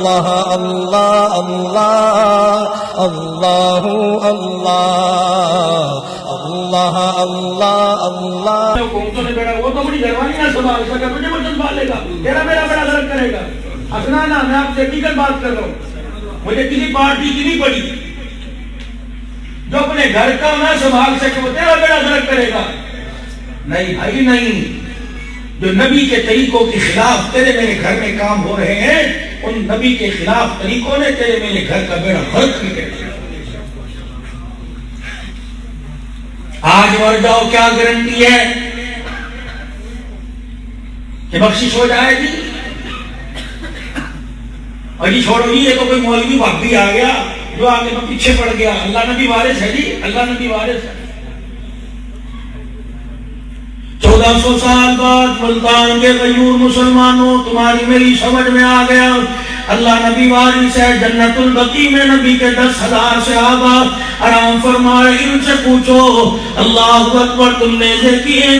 اللہ اللہ اللہ اللہ اللہ اللہ اللہ وہ تو بڑی گھروانی نہ سنبھال سکا، تجھے وہ سنبھالے گا، تیرا میرا بڑا درد کرے گا. حسنانا میں آپ سے حقیقت بات کر رہا ہوں، مجھے کسی پارٹی کی نہیں پڑی. جو اپنے گھر کا نہ سنبھال سکے وہ تیرا بڑا درد کرے گا. نہیں بھائی نہیں، جو نبی کے طریقوں کے خلاف تیرے میرے گھر میں کام ہو رہے ہیں، ان نبی کے خلاف طریقوں نے تیرے میرے گھر کا بیڑا غرق کر دیا. آج مر جاؤ کیا گارنٹی ہے کہ بخشش ہو جائے گی؟ اور یہ چھوڑو جی، یہ تو کوئی مولوی بھابی آ گیا جو آگے میں پیچھے پڑ گیا. اللہ نبی وارث ہے جی، اللہ نبی وارث ہے. 1400 سال بعد ملتان کے غیور مسلمانوں تمہاری میری سمجھ میں آ گیا، اللہ نبی وارث ہے. جنت البقیع میں نبی کے 10,000 صحابہ آرام فرمائے. ان سے پوچھو اللہ اکبر، تم نے دیکھیے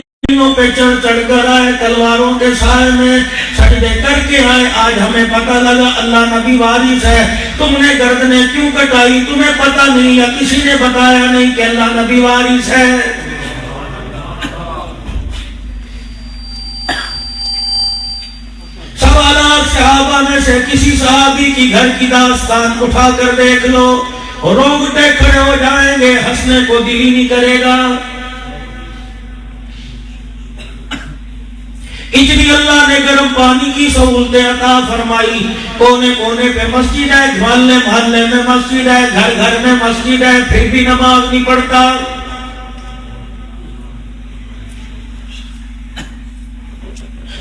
پہ چڑھ چڑھ کر آئے، تلواروں کے سائے میں سجدے کر کے آئے. آج ہمیں پتہ لگا اللہ نبی وارث ہے. تم نے گردنیں کیوں کٹائی؟ تمہیں پتہ نہیں یا کسی نے بتایا نہیں کہ اللہ نبی وارث ہے؟ سوالات صحابہ میں سے کسی صحابی کی گھر کی داستان اٹھا کر دیکھ لو، رونگٹے کھڑے ہو جائیں گے، ہنسنے کو دل ہی نہیں کرے گا. اتنی اللہ نے گرم پانی کی سہولتیں عطا فرمائی. کونے کونے پہ مسجد ہے، محلے محلے میں مسجد ہے، گھر گھر میں مسجد ہے، پھر بھی نماز نہیں پڑھتا.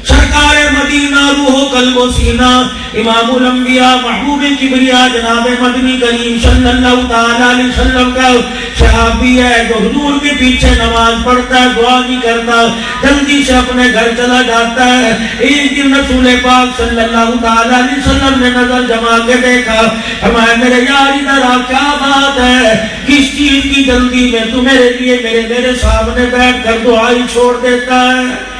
سرکار مدینہ روح و قلب و سینہ امام الانبیاء محبوب کبریا جناب مدنی کریم صلی اللہ تعالی علیہ وسلم کا صحابی ہے جو حضور کے پیچھے نماز پڑھتا ہے، دعا نہیں کرتا، جلدی سے اپنے گھر چلا جاتا ہے. ایک دن رسول پاک صلی اللہ تعالی علیہ وسلم نے نظر جما کے دیکھا، فرمایا میرے یار ادھر آ، کیا بات ہے، کس چیز کی جلدی میں؟ تو میرے لیے میرے سامنے بیٹھ کر دعائی چھوڑ دیتا ہے.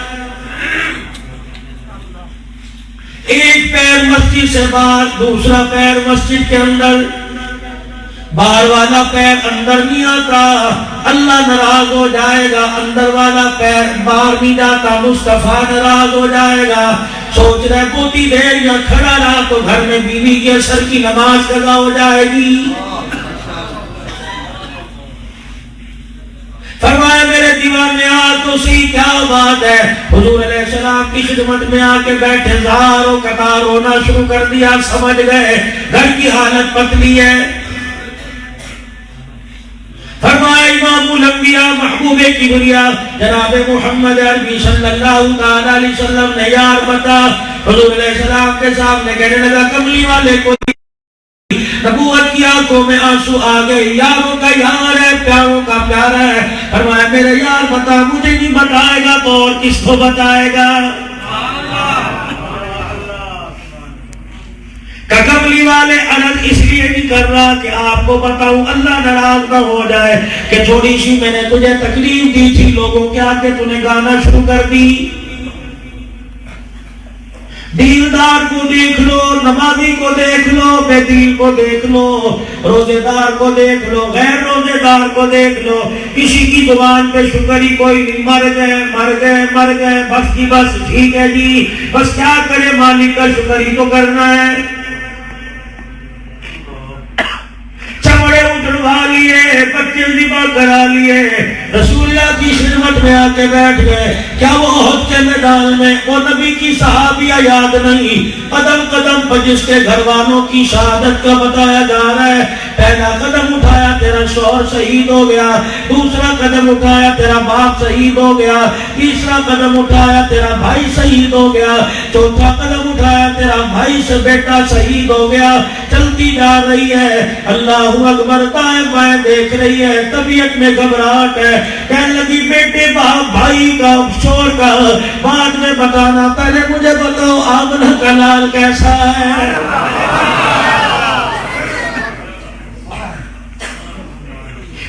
ایک پیر مسجد سے باہر، دوسرا پیر مسجد کے اندر، باہر والا پیر اندر نہیں آتا، اللہ ناراض ہو جائے گا. اندر والا پیر باہر نہیں جاتا، مصطفیٰ ناراض ہو جائے گا. سوچ رہے بہت دیر یا کھڑا رہا تو گھر میں بیوی کے اثر کی نماز قضا ہو جائے گی. فرمایا میرے دیوانے آ تو سی، کیا بات ہے؟ حضور علیہ السلام کی خدمت میں آ کے بیٹھے، زاروں قطار ہونا شروع کر دیا. سمجھ گئے گھر کی حالت پتلی ہے. فرمایا امام الانبیاء محبوب کبریا جناب محمد عربی صلی اللہ تعالی علیہ وسلم نے یار بتا. حضور علیہ السلام کے سامنے کہنے لگا کملی والے کو نبوت کی آنکھوں میں آنسو آ گئے. یاروں کا یار ہے، پیاروں کا پیار ہے. فرمایا میرے یار بتا، مجھے نہیں بتائے گا تو اور کس کو بتائے گا؟ کملی والے عرض اس لیے نہیں کر رہا کہ آپ کو بتاؤں اللہ ناراض نہ ہو جائے کہ تھوڑی سی میں نے تجھے تکلیف دی تھی، لوگوں کے آگے تو نے گانا شروع کر دی. دیندار کو دیکھ لو، نمازی کو دیکھ لو، بے دین کو دیکھ لو، روزے دار کو دیکھ لو، غیر روزے دار کو دیکھ لو، کسی کی زبان پہ شکر ہی کوئی نہیں. مر گئے بس کی بس، ٹھیک ہے جی، بس کیا کرے، مالک کا شکر ہی تو کرنا ہے. چمڑے اجڑوا لیے، بچے ذبح کرا لیے، رسول اللہ کی خدمت میں آ کے بیٹھ گئے. کیا وہ احد کے میدان میں وہ نبی کی صحابیہ یاد نہیں؟ قدم قدم پر جس کے گھر والوں کی شہادت کا بتایا جا رہا ہے. پہلا قدم اٹھایا تیرا شوہر شہید ہو گیا، دوسرا قدم اٹھایا تیرا باپ شہید ہو گیا، تیسرا قدم اٹھایا تیرا بھائی شہید ہو گیا، چوتھا قدم اٹھایا تیرا بھائی سے بیٹا شہید ہو گیا. چلتی جا رہی ہے، اللہ اکبر، دائیں بائیں دیکھ رہی ہے، طبیعت میں گھبراہٹ ہے. کہنے لگی بیٹے باپ بھائی کا شور کا بعد میں بتانا، پہلے مجھے بتاؤ آمنہ کا لال کیسا ہے؟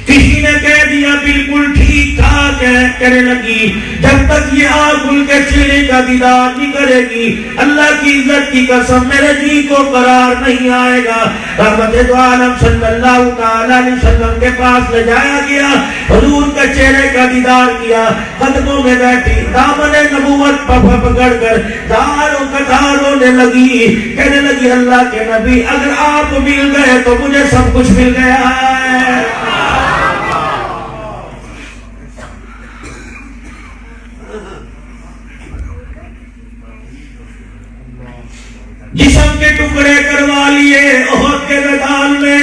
کسی نے کہہ دیا بالکل ٹھیک ٹھاک کہنے لگی جب تک یہ آنکھ کھل کے چہرے کا دیدار نہیں کرے گی اللہ کی عزت کی قسم میرے جی کو قرار نہیں آئے گا. رحمت دو عالم صلی اللہ تعالی علیہ وسلم کے پاس لے جایا گیا, حضور کے چہرے کا دیدار کیا, قدموں میں بیٹھی, دامن نبوت پکڑ کر داروں قطار ہونے لگی, کہنے لگی اللہ کے نبی اگر آپ مل گئے تو مجھے سب کچھ مل گیا ہے. جسم کے ٹکڑے کروا لیے احد کے میدان میں,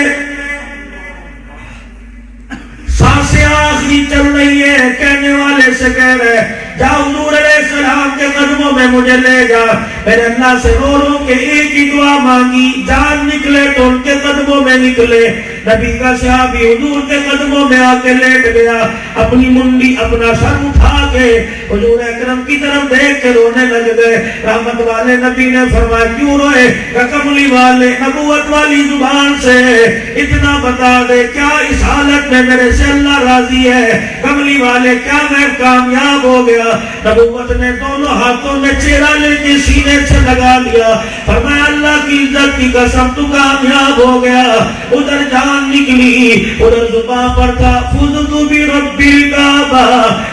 سانسیں آخری چل رہی ہے, کہنے والے سے کہہ رہے جاؤ حضور علیہ السلام کے قدموں میں مجھے لے جا. میرے اللہ سے رو رو کے ایک ہی دعا مانگی, جان نکلے تو ان کے قدموں میں نکلے. نبی کا صحابی حضور کے قدموں میں آ کے لیٹ گیا, اپنی منڈی اپنا سر اٹھا کے حضور اکرم کی طرف دیکھ کے رونے لگ گئے. رحمت والے نبی نے فرمایا کیوں روئے؟ کہ کملی والے نبوت والی زبان سے اتنا بتا دے کیا اس حالت میں میرے سے اللہ راضی ہے؟ کملی والے کیا میں کامیاب ہو گیا؟ نبوت نے دونوں ہاتھوں میں چہرہ لے کے سینے سے لگا لیا, فرمایا اللہ کی عزت کی قسم تو کامیاب ہو گیا. ادھر جان نکلی, ادھر زبان پر تھا فزت برب الکعبہ.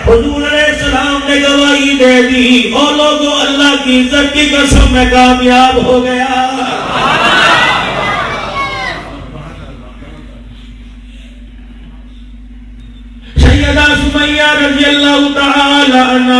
حضور علیہ السلام نے گواہی دے دی, او لوگوں اللہ کی عزت کی قسم میں کامیاب ہو گیا. سیدہ سمیہ رضی اللہ تعالی عنہ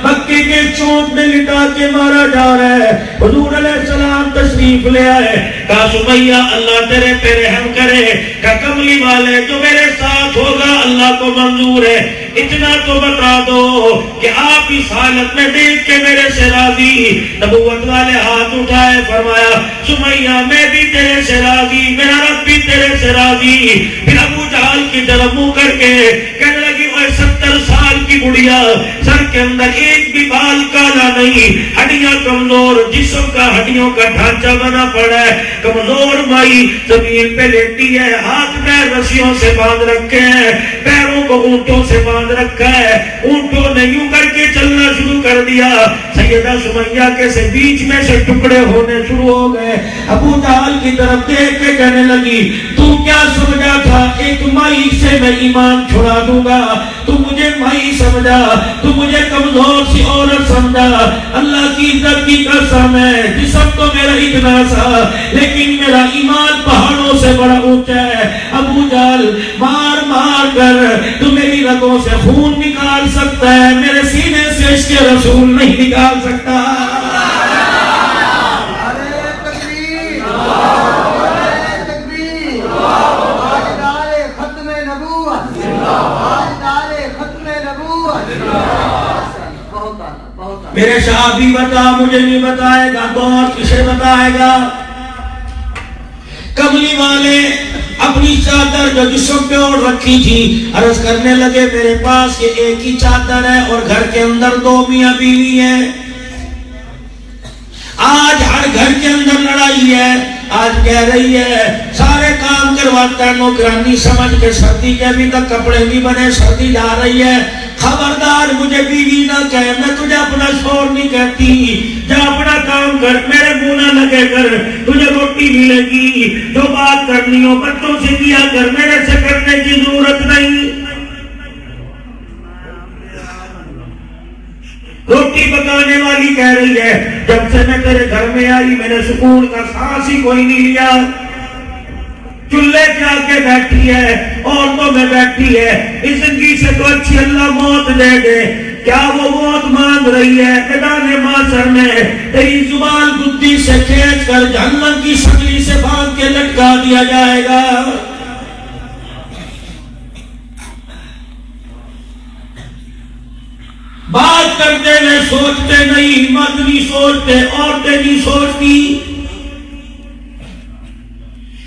مکے کے چوٹ میں لٹا کے مارا جا رہا ہے, حضور علیہ السلام تشریف لے آئے. کہا سمیہ اللہ تیرے پہ رحم کرے, کہ کملی والے جو میرے ساتھ ہوگا اللہ کو منظور ہے, اتنا تو بتا دو کہ آپ اس حالت میں دیکھ کے میرے سے راضی. نبوت والے ہاتھ اٹھائے, فرمایا سمیہ میں بھی تیرے سے راضی, میرا رب بھی تیرے سے راضی. پھر ابو جہل کی طرف منہ کر کے کہنے لگی اوے 70 سال کی بڑھیا, سر کے اندر ایک بھی بال کالا نہیں, ہڈیاں کمزور, جسم کا ہڈیوں کا ڈھانچہ بنا پڑا ہے, کمزور مائی زمین پہ لیٹی ہے, ہاتھ پیر رسیوں سے باندھ رکھے ہیں, پیروں کو اونٹوں سے باندھ رکھا ہے, اونٹوں نے یوں کر کے چلنا شروع کر دیا. سیدہ سمیہ کے سے بیچ میں سے ٹکڑے ہونے شروع ہو گئے. ابو جہل کی طرف دیکھ کے کہنے لگی تو کیا سمجھا تھا ایک مائی سے میں ایمان چھڑا دوں گا؟ تو مجھے مائی سمجھا, تو مجھے کمزور سی عورت سمجھا. اللہ کی عزت کی قسم ہے جسم تو میرا اتنا سا, لیکن میرا ایمان پہاڑوں سے بڑا اونچا ہے. ابو جہل مار مار کر تو میری رگوں سے خون نکال سکتا ہے, میرے سینے سے عشق رسول نہیں نکال سکتا. میرے صحابی بتا, مجھے نہیں بتائے گا تو اور کسے بتائے گا؟ کملی والے اپنی چادر جو جسم پہ اوڑھ رکھی تھی عرض کرنے لگے میرے پاس یہ ایک ہی چادر ہے اور گھر کے اندر 2 میاں بیوی ہیں. آج ہر گھر کے اندر لڑائی ہے. آج کہہ رہی ہے سارے کام کرواتا ہے نوکرانی سمجھ کے, سردی کے ابھی تک کپڑے نہیں بنے, سردی جا رہی ہے. خبردار مجھے بیوی نہ کہے, میں تجھے اپنا شوہر نہیں کہتی, جا اپنا کام کر, میرے منہ نہ لگے کر, تجھے روٹی ملے گی, جو بات کرنی ہو بچوں سے کیا کر, میرے سے کرنے کی ضرورت نہیں. روٹی پکانے والی کہہ رہی ہے جب سے میں تیرے گھر میں آئی میں نے سکون کا سانس ہی کوئی نہیں لیا. چولہے پہ آ کے بیٹھی ہے, عورتوں میں بیٹھی ہے, اس زندگی سے تو اچھی اللہ موت دے دے. کیا وہ موت مانگ رہی ہے؟ میدان محشر میں تیری زبان گدی سے کھینچ کر جہنم کی سکلی سے باندھ کے لٹکا دیا جائے گا. بات کرتے ہیں سوچتے نہیں, مرد نہیں سوچتے, عورتیں نہیں سوچتی.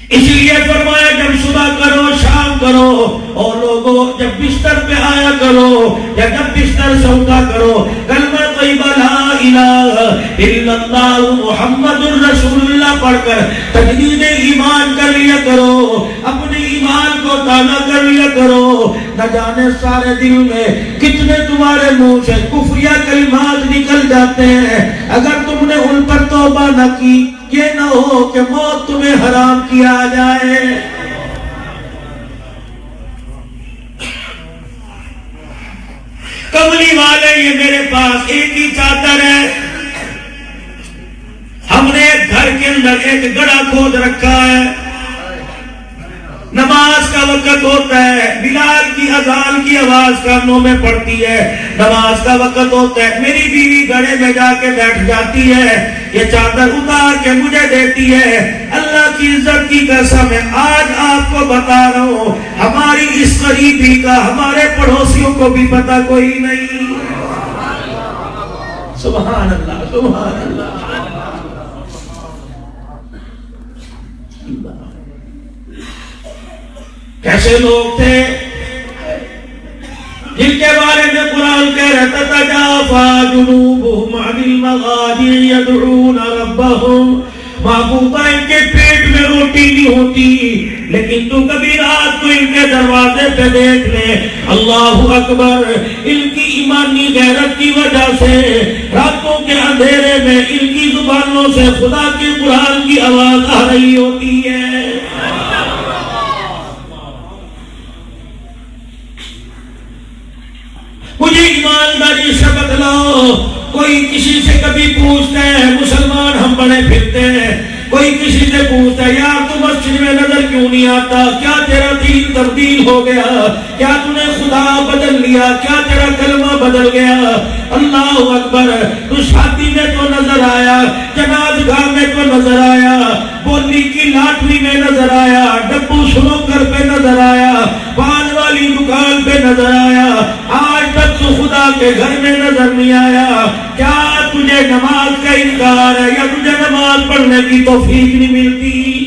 اس لیے فرمایا جب صبح کرو شام کرو, اور لوگوں جب بستر پہ آیا کرو یا جب بستر سے اٹھا کرو کلمہ طیبہ لا الہ الا اللہ محمد الرسول اللہ پڑھ کر تجدید ایمان کر لیا کرو. اپنی ایمان کو تازہ کر لیا کرو، نہ جانے سارے دل میں کتنے تمہارے منہ سے کفریہ کلمات نکل جاتے ہیں، اگر تم نے ان پر توبہ نہ کی یہ نہ ہو کہ موت تمہیں حرام کیا جائے۔ کملی والے یہ میرے پاس ایک ہی چادر ہے، ہم نے گھر کے اندر ایک گڑھا کھود رکھا ہے، نماز کا وقت ہوتا ہے، بلال کی اذان کی آواز کانوں میں پڑتی ہے، نماز کا وقت ہوتا ہے، میری بیوی گڑھے میں جا کے بیٹھ جاتی ہے، یہ چادر اتار کے مجھے دیتی ہے۔ اللہ کی عزت کی قسم ہے، آج آپ کو بتا رہا ہوں، ہماری اس غریبی کا ہمارے پڑوسیوں کو بھی پتہ کوئی نہیں۔ سبحان اللہ، سبحان اللہ۔ کیسے لوگ تھے جن کے بارے میں قرآن کہہ رہا تھا تجافا جنوبہم عن المضاجع یدعون ربہم، محبوبہ ان کے پیٹ میں روٹی نہیں ہوتی، لیکن تو کبھی رات کو ان کے دروازے پہ دیکھ لے، اللہ اکبر، ان کی ایمانی غیرت کی وجہ سے راتوں کے اندھیرے میں ان کی زبانوں سے خدا کے قرآن کی آواز آ رہی ہوتی ہے۔ مجھے ایمانداری سے بتلاؤ، کوئی کسی سے کبھی پوچھتا ہے مسلمان ہم بڑے پھرتے ہیں، کوئی کسی سے پوچھتا ہے یار تو مسجد میں نظر کیوں نہیں آتا، کیا تیرا دین تبدیل ہو گیا، کیا تو نے خدا بدل لیا، کیا تیرا کلمہ بدل گیا؟ اللہ اکبر، تو شادی میں تو نظر آیا، جناز گاہ میں تو نظر آیا، بولی کی لاٹری میں نظر آیا، ڈبو سنوکر پہ نظر آیا، پان والی دکان پہ نظر آیا، آج تک تو خدا کے گھر میں نظر نہیں آیا۔ کیا تجھے نماز کا انکار ہے یا تجھے نماز پڑھنے کی توفیق نہیں ملتی؟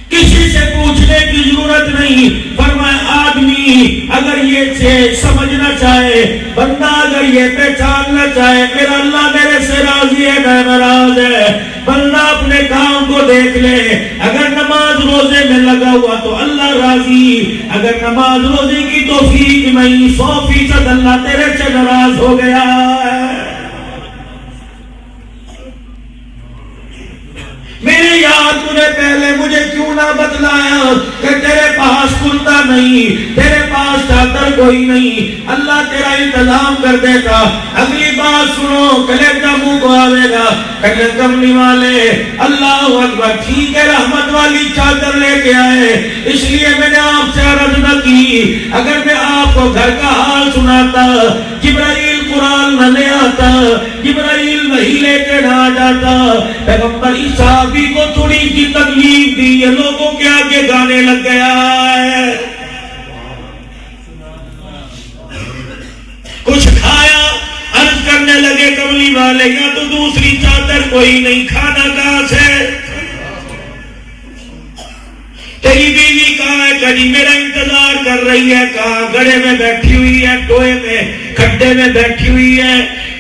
کسی سے پوچھنے کی ضرورت نہیں، فرمایا آدمی اگر یہ سمجھنا چاہے، بندہ اگر یہ پہچاننا چاہے میرا اللہ میرے سے راضی ہے میں ناراض ہے، بندہ اپنے کام کو دیکھ لے، اگر نماز روزے میں لگا ہوا تو اللہ راضی، اگر نماز روزے کی توفیق نہیں 100% اللہ تیرے سے ناراض ہو گیا ہے۔ میرے یار تُونے پہلے مجھے کیوں نہ بتلایا کہ تیرے پاس کرتا نہیں، تیرے پاس چادر کوئی نہیں، اللہ تیرا انتظام کر دیتا۔ اگلی بات سنو، کلیجہ منہ کو آوے گا، کہنے کملی والے اللہ اکبر، ٹھیک ہے رحمت والی چادر لے کے آئے، اس لیے میں نے آپ سے عرض نہ کی، اگر میں آپ کو گھر کا حال سناتا، جبرائیل قرآن نہ لے آتا، جبرائیل وحی لے کے نہ آ جاتا، پیغمبر صحابی کو تھوڑی سی تکلیف دی، یہ لوگوں کے آگے گانے لگ گیا ہے، کچھ کھایا، عرض کرنے لگے کملی والے یا تو دوسری چادر کوئی نہیں، کھانا کہاں سے؟ تیری بیوی کہاں ہے؟ کہیں میرا انتظار کر رہی ہے، کہاں؟ گڑھے میں بیٹھی ہوئی ہے، ٹوئے میں کھڈے میں بیٹھی ہوئی ہے۔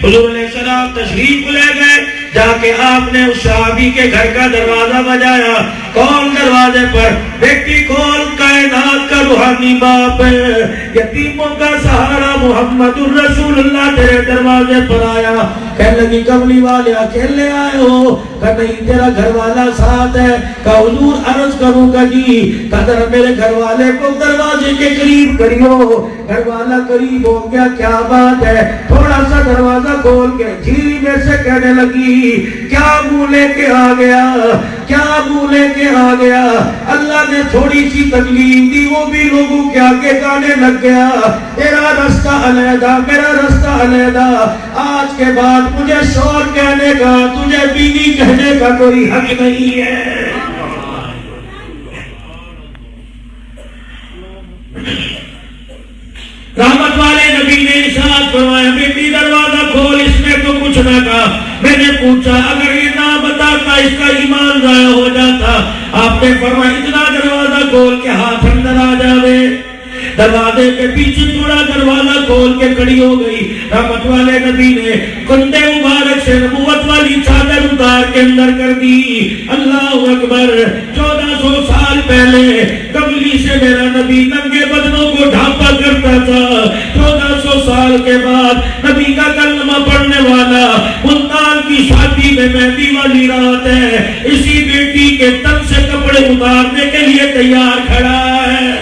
حضور علیہ السلام تشریف لے گئے، جا کے آپ نے اس صحابی کے گھر کا دروازہ بجایا، کون دروازے پر؟ بیٹی کھول، کائنات کا روحانی باپ ہے، یتیموں کا سہارا محمد الرسول اللہ تیرے دروازے پر آیا۔ کہنے لگی کملی والے اکیلے آئے ہو؟ کہ نہیں تیرا گھر والا ساتھ ہے۔ کہ حضور عرض کروں گا جی، قدر میرے گھر والے کو دروازے کے قریب کریو۔ گھر والا قریب ہو گیا، کیا بات ہے؟ تھوڑا سا دروازہ کھول کے جھیری میں سے کہنے لگی کیا منہ لے کے آ گیا، کیا منہ لے کے آ گیا؟ اللہ نے تھوڑی سی تکلیف دی، وہ بھی لوگوں کے آگے گانے لگ گیا، تیرا رستہ علیحدہ میرا رستہ علیحدہ، آج کے بعد مجھے شور کہنے کا تجھے بیوی کہنے کا کوئی حق نہیں ہے۔ رحمت والے نبی نے ارشاد فرمایا بیٹی دروازہ کھول، اس نے تو کچھ نہ کہا۔ میں نے پوچھا اگر یہ نہ بتاتا اس کا ایمان ضائع ہو جاتا؟ آپ نے فرمایا اتنا دروازہ کھول کے ہاتھ اندر آ جاوے۔ دروازے کے پیچھے تھوڑا دروازہ کھول کے کھڑی ہو گئی۔ رحمت والے نبی نے کندھے مبارک سے نبوت والی چادر اتار کے اندر کر دی. اللہ اکبر. 1400 سال پہلے کملی سے میرا نبی ننگے بدنوں کو ڈھانپا کرتا تھا. 1400 سال کے بعد نبی کا کلمہ پڑھنے والا ملتان کی شادی میں مہندی والی رات ہے, اسی بیٹی کے تن سے کپڑے اتارنے کے لیے تیار کھڑا ہے.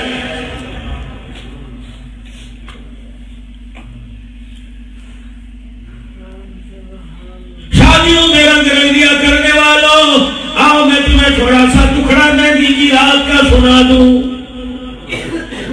شادیوں میں رنگ رنگیاں کرنے والوں, آؤ میں تمہیں تھوڑا سا ٹکڑا مہندی کی رات کا سنا دوں,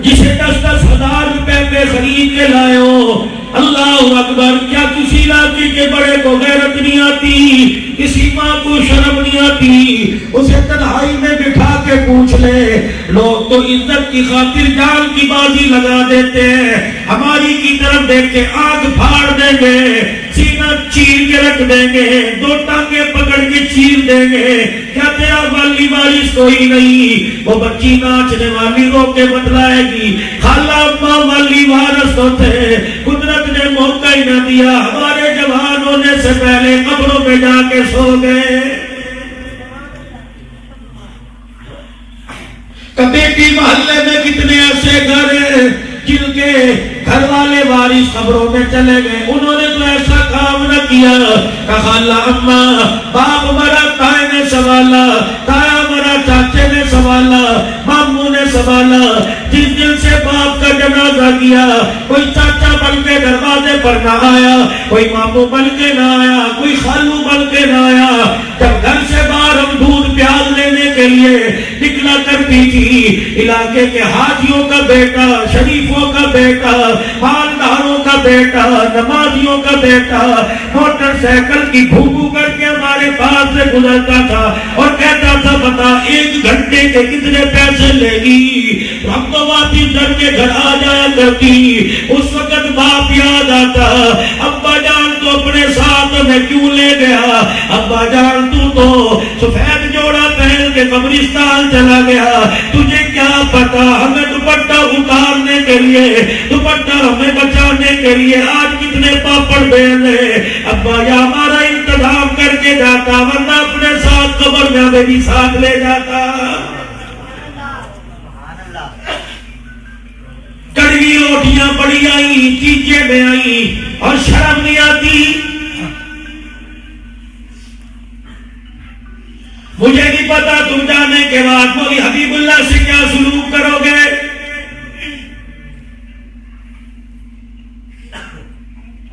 جسے 10-10 ہزار روپے پہ خرید کے لائے ہو. اللہ اکبر. کیا کسی علاقے کے بڑے کو غیرت نہیں آتی؟ کسی ماں کو شرم نہیں آتی؟ اسے تنہائی میں بٹھا کے پوچھ لے. لوگ تو عزت کی خاطر جان کی بازی لگا دیتے ہیں, ہماری کی طرف دیکھ کے آنکھ پھاڑ دیں گے, سینہ چیر کے رکھ دیں گے, 2 ٹانگیں پکڑ کے چیر دیں گے. کیا تیرا والی وارث کوئی نہیں؟ وہ بچی ناچنے والی رو کے بتلائے گی, خالہ اماں والی وارث تو تھے, قدرت نے موقع ہی نہ دیا, ہمارے جوان ہونے سے پہلے قبروں میں جا کے سو گئے. کمیٹی محلے میں کتنے ایسے گھر ہیں جن کے گھر والے وارث قبروں میں چلے گئے, انہوں نے تو ایسا کام نہ کیا. خالہ اماں, باپ مرا تائے نے سنبھالا, تایا مرا چاچے نے سنبھالا, ماموں نے سنبھالا. جس دن سے باپ کا جنازہ کیا, کوئی چاچا بن کے دروازے پر نہ آیا, کوئی ماموں بن کے نہ آیا, کوئی خالو بن کے نہ آیا. جب گھر سے باہر ہم دودھ پیاز لینے کے لیے نکلا کرتی تھی, علاقے کے حاجیوں کا بیٹا, شریفوں کا بیٹا, مالداروں کا بیٹا, نمازیوں کا بیٹا موٹر سائیکل کی بھوکو کر کے ہمارے پاس سے گزرتا تھا اور کہتا تھا بتا 1 گھنٹے کے کتنے پیسے لے گی. ہم تو واپس گھر کے گھر آ جایا کرتی. اس وقت باپ یاد آتا, ابا جان تو اپنے ساتھ میں کیوں لے گیا؟ ابا جان تو سفید جوڑا پہن کے قبرستان چلا گیا, تجھے کیا پتا ہمیں دوپٹہ اتارنے کے لیے, دوپٹہ ہمیں بچانے کے لیے آج کتنے پاپڑ بیلے. ابا یا ہمارا انتظام کر کے جاتا, ورنہ اپنے ساتھ قبر میں ہمیں بھی ساتھ لے جاتا. کڑوی روٹیاں پڑی آئی, چیزیں میں آئی اور شرم نہیں آتی. مجھے نہیں پتا تم جانے کے بعد مولوی حبیب اللہ سے کیا سلوک کرو گے.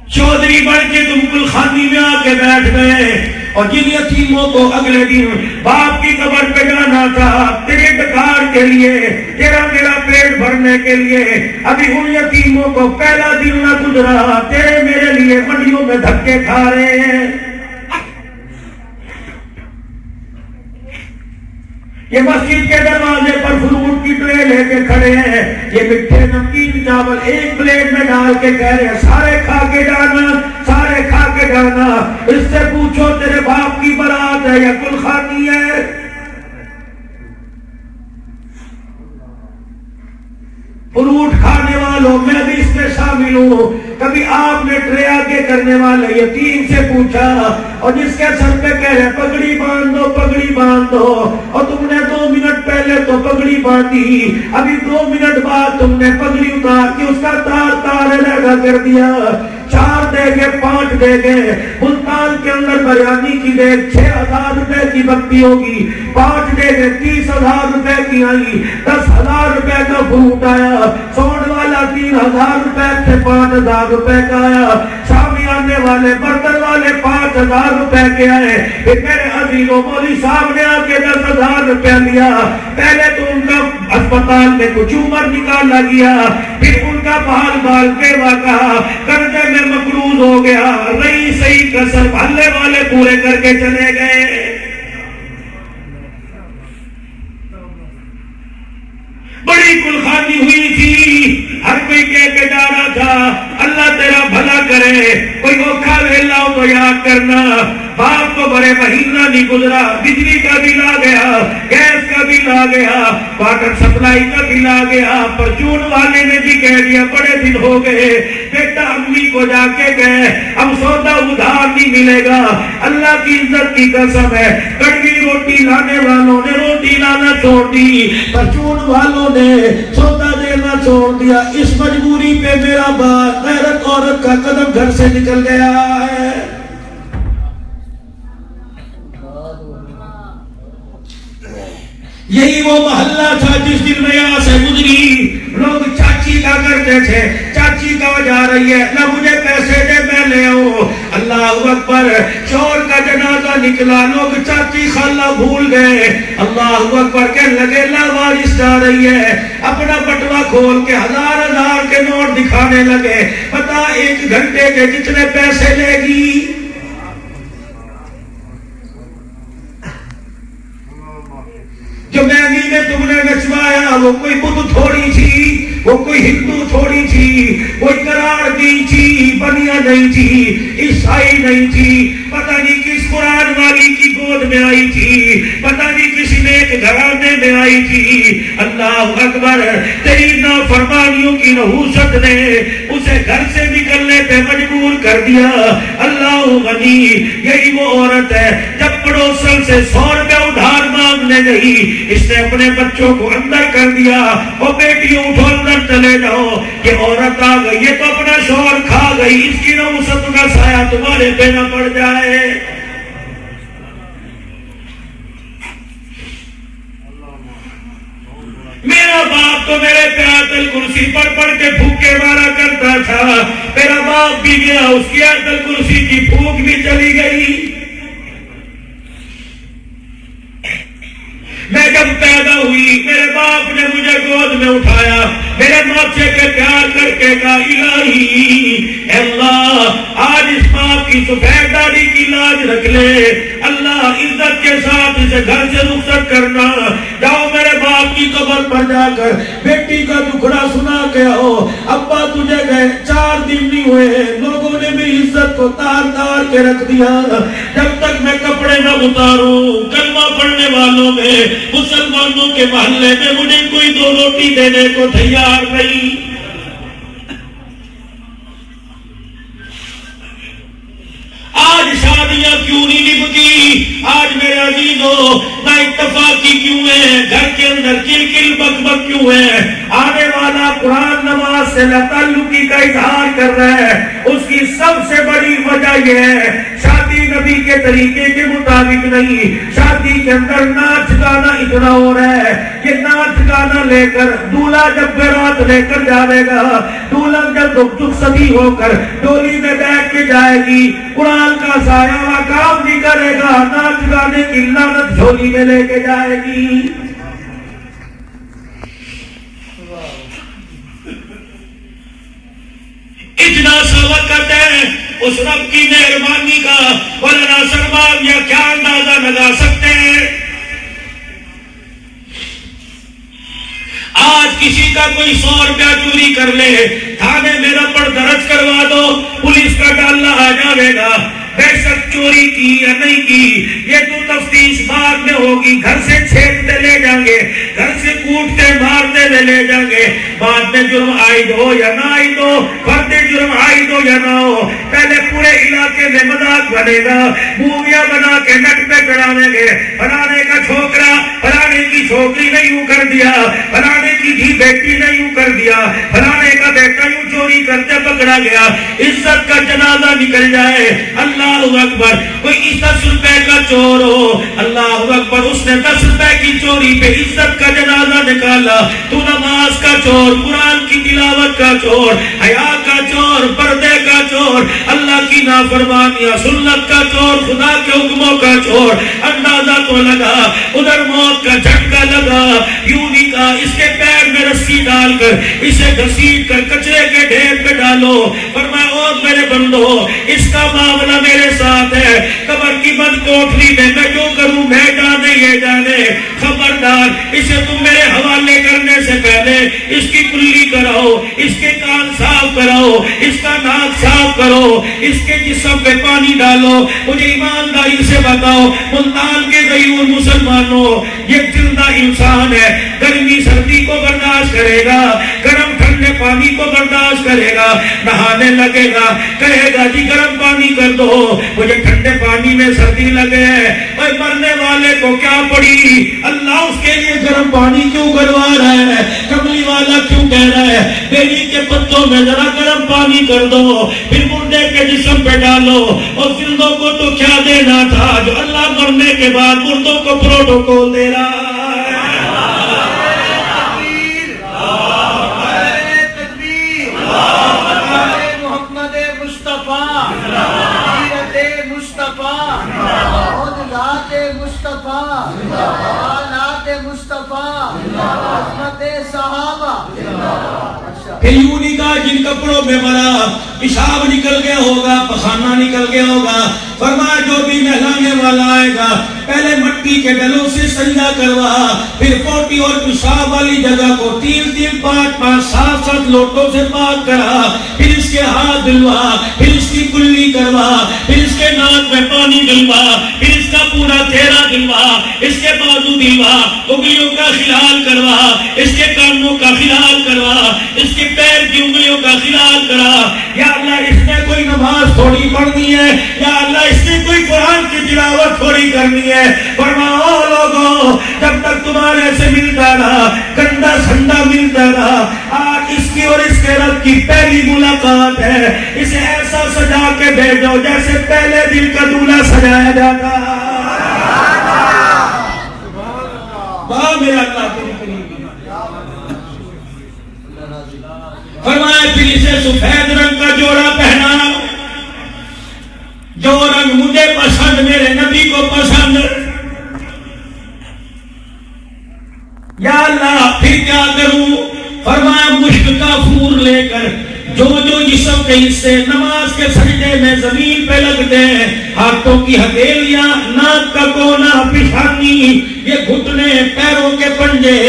چودھری بن کے تم گلخانی میں آ کے بیٹھ گئے, اور جن یتیموں کو اگلے دن باپ کی قبر پہ جانا تھا تیرے ڈکار کے لیے, تیرا میرا پیٹ بھرنے کے لیے, ابھی ان یتیموں کو پہلا دن نہ گزرا, تیرے میرے لیے منڈیوں میں دھکے کھا رہے ہیں. یہ مسجد کے دروازے پر فروٹ کی ٹرے لے کے کھڑے ہیں, یہ میٹھے نمکین چاول 1 پلیٹ میں ڈال کے کہہ رہے ہیں سارے کھا کے جانا, سارے کھا کے جانا. اس سے پوچھو تیرے باپ کی برات ہے یا گلخانی ہے؟ فروٹ کھانے والوں میں بھی اس میں شامل ہوں. کبھی آپ نے ٹرے آگے کرنے والے یتیم سے پوچھا, اور جس کے سر پہ کہہ رہے پگڑی باندھ دو, پگڑی باندھ دو, اور تم نے 2 منٹ پہلے تو پگڑی باندھی, ابھی 2 منٹ بعد تم نے پگڑی اتار کے اس کا تار علیحدہ کر دیا. 4 دے گے 5 دے گے, ملتان کے اندر بریانی کی دیکھ 6,000 روپے کی بکتی ہوگی, 5 دے گے 30,000 روپے کی آئی, 10,000 روپے کا فروٹ آیا, سوڈ والا 3,000 روپے سے 5,000 روپے کا آیا, شامی آنے والے برتن والے 5,000 روپے کے آئے. پھر میرے عزیزوں مولوی صاحب نے آ کے 10,000 روپے لیا. پہلے تو ان کا اسپتال میں کچھ عمر نکالا گیا, پھر ان کا بال بیوہ کہا, قرضے میں مقروض ہو گیا, رہی صحیح کسر محلے والے پورے کر کے چلے گئے. بڑی گلخانی ہوئی تھی, ہر کوئی کہہ کے جا رہا تھا اللہ تیرا بھلا کرے, کوئی اوکھا ویلا ہو تو یاد کرنا. باپ کو بڑے مہینہ نہیں گزرا, بجلی کا بل آ گیا, گیس کا بل آ گیا, واٹر سپلائی کا بل آ گیا, پرچون والے نے بھی کہہ دیا بڑے دن ہو گئے, بیٹا امی کو جا کے گئے اب سودا ادھار نہیں ملے گا، اللہ کی عزت کی قسم ہے کڑوی روٹی لانے والوں نے روٹی لانا چھوڑ دی، پرچون والوں نے سودا دینا چھوڑ دیا۔ اس مجبوری پہ میرا باپ غیرت عورت کا قدم گھر سے نکل گیا ہے۔ یہی وہ محلہ تھا جس دن میں یہاں سے گزری، لوگ چاچی کا کرتے تھے، چاچی کا جا رہی ہے نہ مجھے پیسے دے میں لے آؤں، اللہ اکبر، شوہر کا جنازہ نکلا لوگ چاچی خالہ بھول گئے، اللہ اکبر، کہنے لگے لاوارث جا رہی ہے، اپنا بٹوا کھول کے ہزار ہزار کے نوٹ دکھانے لگے، پتا 1 گھنٹے کے جتنے پیسے لے گی۔ جو مہندی میں تم نے نچوایا وہ کوئی بدھ تھوڑی تھی، وہ کوئی ہندو تھوڑی تھی، کوئی قرار دی تھی، بنیا نہیں تھی، عیسائی نہیں تھی، پتہ نہیں کس قرآن والی کی گود میں آئی تھی، پتہ نہیں کسی نیک گھرانے میں آئی تھی۔ اللہ اکبر، تیری نافرمانیوں کی نحوست نے اسے گھر سے نکلنے پہ مجبور کر دیا۔ اللہ غنی، یہی وہ عورت ہے جب پڑوسن سے 100 روپے ادھار مانگنے گئی، اس نے اپنے بچوں کو اندر کر دیا، وہ بیٹیوں اٹھو اندر چلے جاؤ، یہ عورت آ گئی، یہ تو اپنا شوہر کھا گئی، اس کی نحوست کا سایہ تمہارے پہ نہ پڑ جائے۔ میرا باپ تو میرے پہ آیت الکرسی پڑھ پڑھ کے پھوکے مارا کرتا تھا، میرا باپ بھی گیا، اس کی آیت الکرسی کی پھوک بھی چلی گئی۔ میں جب پیدا ہوئی میرے باپ نے مجھے گود میں اٹھایا، میرے ماتھے پہ پیار کر کے کہا الہی اے اللہ آج اس باپ کی سفید داڑھی کی لاج رکھ لے، اللہ عزت کے ساتھ اسے گھر سے رخصت کرنا، جاؤ میرے باپ کی قبر پر جا کر بیٹی کا دکھڑا سنا کے آؤ، ابا تجھے گئے 4 دن نہیں ہوئے، لوگوں نے میری عزت کو تار تار کے رکھ دیا، جب تک میں کپڑے نہ اتاروں کلمہ پڑھنے والوں میں مسلمانوں کے محلے میں مجھے کوئی 2 روٹی دینے کو تیار نہیں۔ آج شادیاں کیوں نہیں نبھتی؟ آج میرے عزیزوں نہ اتفاقی کیوں ہے، گھر کے اندر کل کل بک بک کیوں ہے؟ آنے والا قرآن نماز سے تعلقی کا اظہار کر رہا ہے، اس کی سب سے بڑی وجہ یہ ہے شادی نبی کے طریقے کے مطابق نہیں، شادی کے اندر ناچ گانا اتنا ہو رہا ہے کہ ناچ گانا لے کر دولہا جب بارات لے کر جائے گا، دولہا جب رخصت صدی ہو کر ڈولی میں بیٹھ کے جائے گی، قرآن کا سایہ کام نہیں کرے گا، ناچ گانے کی لعنت جھولی میں لے کے جائے گی۔ اتنا سا وقت ہے اس رب کی مہربانی کا، ورنہ سرمان یا کیا اندازہ لگا سکتے ہیں؟ آج کسی کا کوئی 100 روپیہ چوری کر لے، تھانے میں رپٹ درج کروا دو، پولیس کا ڈالنا آ جائے گا، بے شک چوری کی یا نہیں کی یہ تو تفتیش بعد میں ہوگی، گھر سے چھیڑتے لے جائیں گے، گھر سے کوٹتے مارتے ہوئے لے جائیں گے، بعد میں جرم عائد ہو یا نہ عائد ہو، فرد جرم عائد ہو یا نہ ہو، پہلے پورے علاقے میں مذاق بنے گا، موویاں بنا کے نٹ پہ چڑھانے گے، فلانے کا چھوکرا فلانے کی چھوکری نے یوں کر دیا، فلانے کی دھی بیٹی نے یوں کر دیا، فلانے کا بیٹا یوں چوری کرتے پکڑا گیا، عزت کا جنازہ نکل جائے، اللہ اکبر، کوئی 10 روپے کا چور ہو، اللہ اکبر، اس نے 10 روپے کی چوری پہ عزت کا جنازہ نکالا، تو نماز کا چور، قرآن کی تلاوت کا چور، حیا کا چور، پردے کا چور، اللہ کی نافرمانیاں، سنت کا چور، خدا کے حکموں کا چور، اندازہ تو لگا، ادھر موت کا جھٹکا لگا، یوں بھی کہا اس کے پیر میں رسی ڈال کر اسے گھسیٹ کر کچرے کے ڈھیر پہ ڈالو، فرمایا او میرے بندو اس کا معاملہ میرے ساتھ ہے، قبر کی بند کوٹری میں جو کروں میں جانے یہ جانے، خبردار اسے تم میرے حوالے کرنے سے پہلے اس کی کلی کراؤ، اس کے کان صاف صاف کراؤ، اس کا ناک صاف کرو، اس کے جسم پہ پانی ڈالو. مجھے ایمانداری سے بتاؤ ملتان کے غیور مسلمانوں، یہ زندہ انسان ہے، گرمی سردی کو برداشت کرے گا، گرم ٹھنڈے پانی کو برداشت کرے گا، نہانے لگے گا کہے گا جی گرم پانی کر دو، مجھے ٹھنڈے پانی میں سردی لگے ہے. اور مرنے والے کو کیا پڑی، اللہ اس کے لیے گرم پانی کیوں کروا رہا ہے؟ کملی والا کیوں کہہ رہا ہے بیری کے پتوں میں ذرا گرم پانی کر دو، پھر مردے کے جسم پہ ڈالو. اور زندوں کو تو کیا دینا تھا جو اللہ مرنے کے بعد مردوں کو پروٹوکول دے رہا ہے. پھر یوں نہیں کہا جن کپڑوں میں مرا پیشاب نکل گیا ہوگا، پخانہ نکل گیا ہوگا. فرمایا جو بھی نہلانے والا آئے گا پہلے مٹی کے ڈلوں سے سجدہ کروا، پھر پوٹی اور پیشاب والی جگہ کو 3 5 7 لوٹوں سے پاک کرا، پھر اس کے ہاتھ دلوا، پھر اس کی کلی کروا، پھر اس کے ناک میں پانی دلوا، پھر اس کا پورا چہرہ دلوا، اس کے بازو دلوا، انگلیوں کا خلال کروا، اس کے کانوں کا خلال کروا، اس کے پیر کی انگلیوں کا خلال کرا. یا اللہ اس نے کوئی نماز تھوڑی پڑھنی ہے، یا اللہ اس نے کوئی قرآن کی تلاوت تھوڑی کرنی ہے. فرماؤ لوگوں جب تک تمہارے سے ملتا رہا گندا سنڈا ملتا رہا، آج اس کی اور اس کے رب کی پہلی ملاقات ہے. اسے ایسا سجا کے بھیجو جیسے پہلے دن کا دولہا سجایا جاتا. واہ میرا اللہ تیری قریبی. فرمایا پھر اسے سفید رنگ کا جوڑا پہنا، جو رنگ مجھے پسند میرے نبی کو پسند. یا اللہ پھر کیا کروں؟ فرمایا مشک کا پھول لے کر جو جسم کے حصے نماز کے سجدے میں زمین پہ لگتے ہیں، ہاتھوں کی ہتھیلیاں، ناک کا کونا، پیشانی، یہ گھٹنے، پیروں کے پنجے،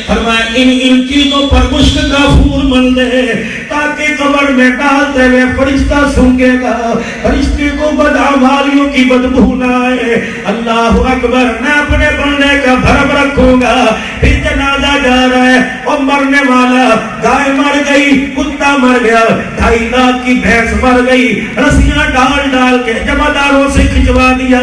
فرمایا ان چیزوں پر مشک کا پھول مل دے تاکہ قبر میں ڈالتے ہوئے فرشتہ سونگے گا، فرشتے کو بدعمالیوں کی بدبو نہ آئے. اللہ اکبر. میں اپنے بندے کا بھرم رکھوں گا. پھر جنازہ جا رہا ہے اور مرنے والا، گائے مر گئی، کتا مر گیا، 2.5 لاکھ کی بھینس مر گئی، رسیاں ڈال ڈال کے جمعداروں سے کھچوا دیا،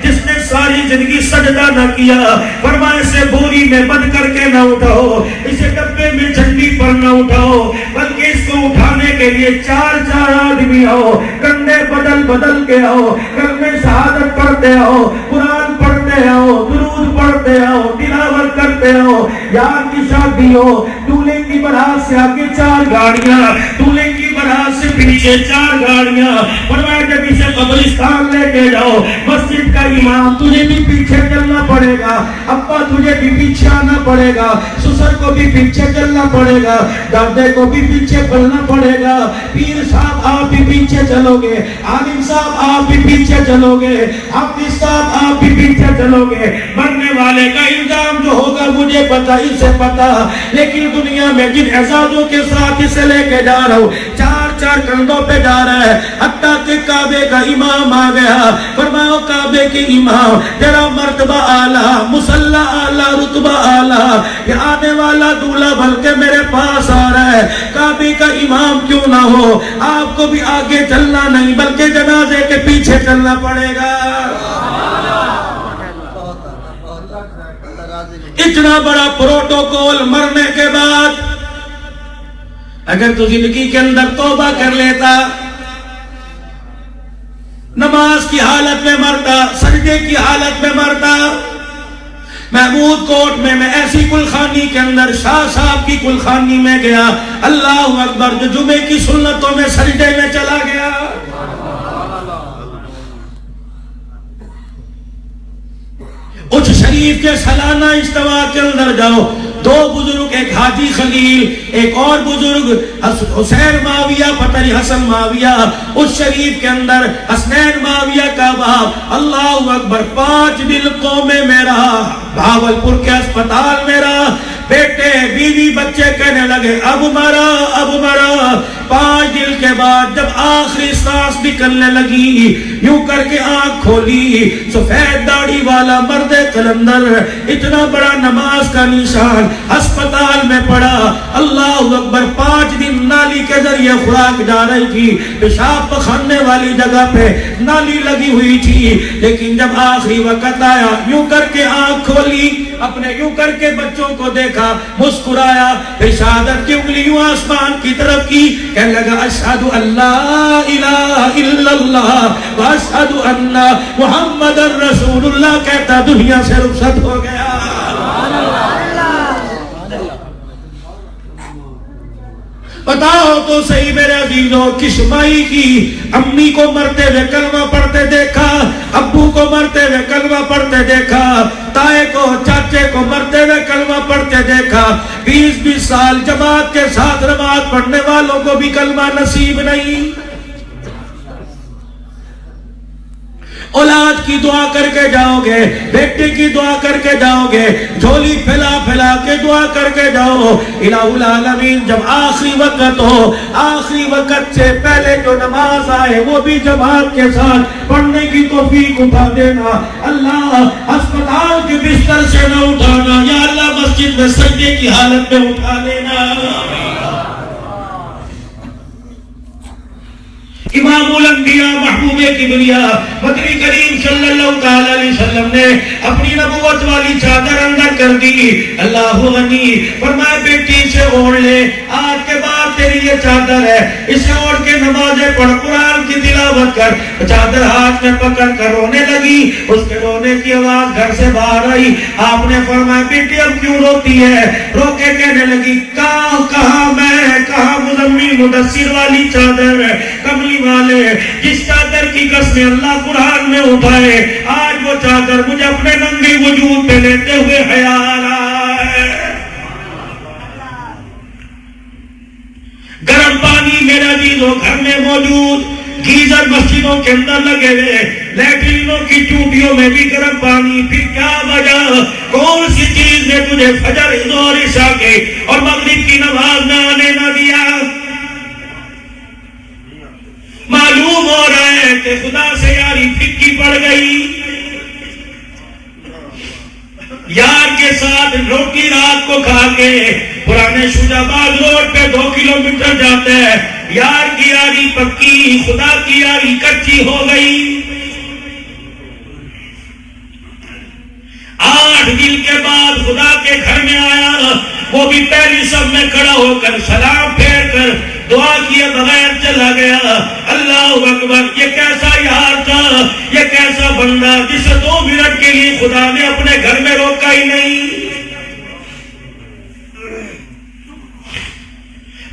جس نے ساری زندگی سجدہ نہ کیا. فرمایا اسے بوری میں بند کر کے نہ اٹھاؤ، اسے ڈبے میں جھنڈی پر نہ اٹھاؤ، بلکہ اس کو اٹھانے کے لیے 4 آدمی آؤ، کندھے بدل بدل کے آؤ، کلمہ شہادت پڑھتے آؤ، قرآن پڑھتے آؤ، درود پڑھتے آؤ، تلاوت کرتے آؤ. یار کی شادی ہو، دولہے کی بارات سے آگے 4 گاڑیاں، دولہے کی بارات سے پیچھے 4 گاڑیاں. فرمایا جب اسے قبرستان لے کے جاؤ، مسجد کا امام تجھے بھی پیچھے چلنا پڑے گا، ابا تجھے بھی پیچھے آنا پڑے گا، سسر کو بھی پیچھے چلنا پڑے گا، دادے کو بھی پیچھے چلنا پڑے گا، پیر صاحب آپ بھی پیچھے چلو گے، عالم صاحب آپ بھی پیچھے چلو گے، حافظ صاحب آپ بھی پیچھے چلو گے. مرنے والے کا انجام جو ہوگا مجھے پتا، اسے پتا، لیکن دنیا میں جن اعزازوں کے ساتھ اسے لے کے جا رہا ہوں، 4 کندھوں پہ جا رہا ہے. حتیٰ کہ کعبے کا امام آ گیا. فرماؤ کعبے کے امام تیرا مرتبہ اعلیٰ، مصلی اعلیٰ، رتبہ اعلیٰ، یہ آنے والا دولہا بلکہ میرے پاس آ رہا ہے. کعبے کا امام کیوں نہ ہو، آپ کو بھی آگے چلنا نہیں بلکہ جنازے کے پیچھے چلنا پڑے گا. اتنا بڑا پروٹوکول مرنے کے بعد اگر تو زندگی کے اندر توبہ کر لیتا، نماز کی حالت میں مرتا، سجدے کی حالت میں مرتا. محمود کوٹ میں ایسی کلخانی کے اندر شاہ صاحب کی کلخانی میں گیا، اللہ اکبر، جو جمعے کی سنتوں میں سجدے میں چلا گیا. اٹھ شریف کے سالانہ اجتماع کے اندر جاؤ، 2 بزرگ، ایک حاجی خلیل، ایک اور بزرگ حسین معاویہ پتری حسن معاویہ، اس شریف کے اندر حسنین معاویہ کا باپ. اللہ اکبر. 5 دن قوم میں رہا، بھاولپور کے اسپتال میں رہا، بیٹے بیوی بچے کہنے لگے اب مرا اب مرا۔ 5 دن کے بعد جب آخری سانس نکلنے لگی، یوں کر کے آنکھ کھولی، سفید داڑھی والا مرد قلندر، اتنا بڑا نماز کا نشان، ہسپتال میں پڑا۔ اللہ اکبر، 5 دن نالی کے ذریعے خوراک جا رہی تھی، پیشاب پخانے والی جگہ پہ نالی لگی ہوئی تھی، لیکن جب آخری وقت آیا، یوں کر کے آنکھ کھولی، اپنے یوں کر کے بچوں کو دیکھا، مسکرایا، پھر شہادت کی انگلی یوں آسمان کی طرف کی، کہنے لگا اشہد ان لا الہ الا اللہ واشہد ان محمد رسول اللہ، کہتا دنیا سے رخصت ہو گیا۔ بتاؤ تو صحیح میرے عزیزوں، کس مائی کی امی کو مرتے ہوئے کلمہ پڑھتے دیکھا، ابو کو مرتے ہوئے کلمہ پڑھتے دیکھا، تائے کو چاچے کو مرتے ہوئے کلمہ پڑھتے دیکھا، 20 سال جماعت کے ساتھ نماز پڑھنے والوں کو بھی کلمہ نصیب نہیں۔ اولاد کی دعا کر کے جاؤ گے، بیٹے کی دعا کر کے جاؤ گے، جھولی پھیلا پھیلا کے دعا کر کے جاؤ۔ الہ العالمین جب آخری وقت ہو، آخری وقت سے پہلے جو نماز آئے وہ بھی جماعت کے ساتھ پڑھنے کی توفیق اٹھا دینا۔ اللہ ہسپتال کے بستر سے نہ اٹھانا، یا اللہ مسجد میں سجدے کی حالت میں اٹھا لینا۔ امام الانبیاء محبوب کبریا مدنی کریم صلی اللہ تعالی علیہ وسلم نے اپنی نبوت والی چادر اندر کر دی۔ اللہ غنی فرمائے بیٹی سے اوڑھ لے، آج کے بعد تیری یہ چادر ہے، اسے اوڑھ کے نمازیں پڑھ، قرآن کی تلاوت کر۔ چادر ہاتھ میں پکڑ کر رونے لگی، اس کے رونے کی آواز گھر سے باہر آئی۔ آپ نے فرمایا بیٹی اب کیوں روتی ہے؟ رو کے کہنے لگی کہاں میں، کہاں مزمل مدثر والی چادر، کملی والے جس چادر کی قسم اللہ قرآن میں اٹھائے، آج وہ چادر مجھے اپنے ننگے وجود پہ لیتے ہوئے حیا آ رہا ہے۔ گرم پانی میرے عزیزوں گھر میں موجود، گیزر مسجدوں کے اندر لگے ہوئے، لیٹرینوں کی ٹوٹیوں میں بھی گرم پانی، پھر کیا وجہ؟ کون سی چیز نے تجھے فجر ظہر عشاء کے اور مغرب کی نماز نہ آنے نہ دیا؟ معلوم ہو رہا ہے کہ خدا سے یاری پھکی پڑ گئی۔ یار کے ساتھ روٹی رات کو کھا کے پرانے شجاباد روڈ پہ 2 کلومیٹر جاتے ہیں، یار کی یاری پکی، خدا کی یاری کچی ہو گئی۔ 8 دن کے بعد خدا کے گھر میں آیا، وہ بھی پہلی صف میں کھڑا ہو کر سلام پھیر کر دعا کیے بغیر چلا گیا۔ اللہ اکبر، یہ کیسا یار تھا، یہ کیسا بندہ جسے 2 منٹ کے لیے خدا نے اپنے گھر میں روکا ہی نہیں۔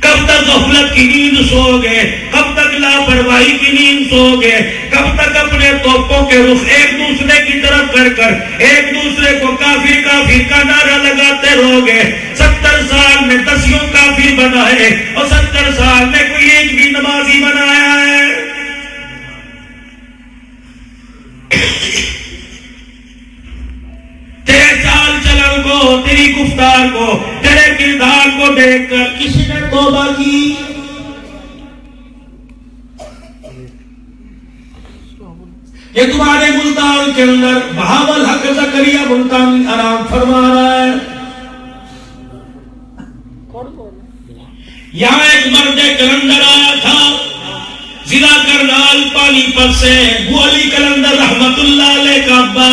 کب تک غفلت کی نیند سو گے، کب تک لاپرواہی کی نیند سو گے، کب تک اپنے توپوں کے رخ ایک دوسرے کی طرف کر کر ایک دوسرے کو کافر کافر کا نعرہ لگاتے رہو گے۔ 70 سال میں 10 کافر بنائے اور 70 سال میں کوئی ایک بھی نمازی بنایا ہے؟ تیرے چال چلن کو، تیری گفتار کو، تیرے کردار کو دیکھ کر کسی نے توبہ کی؟ یہ تمہارے ملتان کے اندر بہاول حق زکریا ملتانی آرام فرما رہا ہے۔ یہاں ایک مرد کلندر آیا تھا، ضلع کرنال پانی پت سے، ابو علی کلندر رحمت اللہ علیہ کا ابا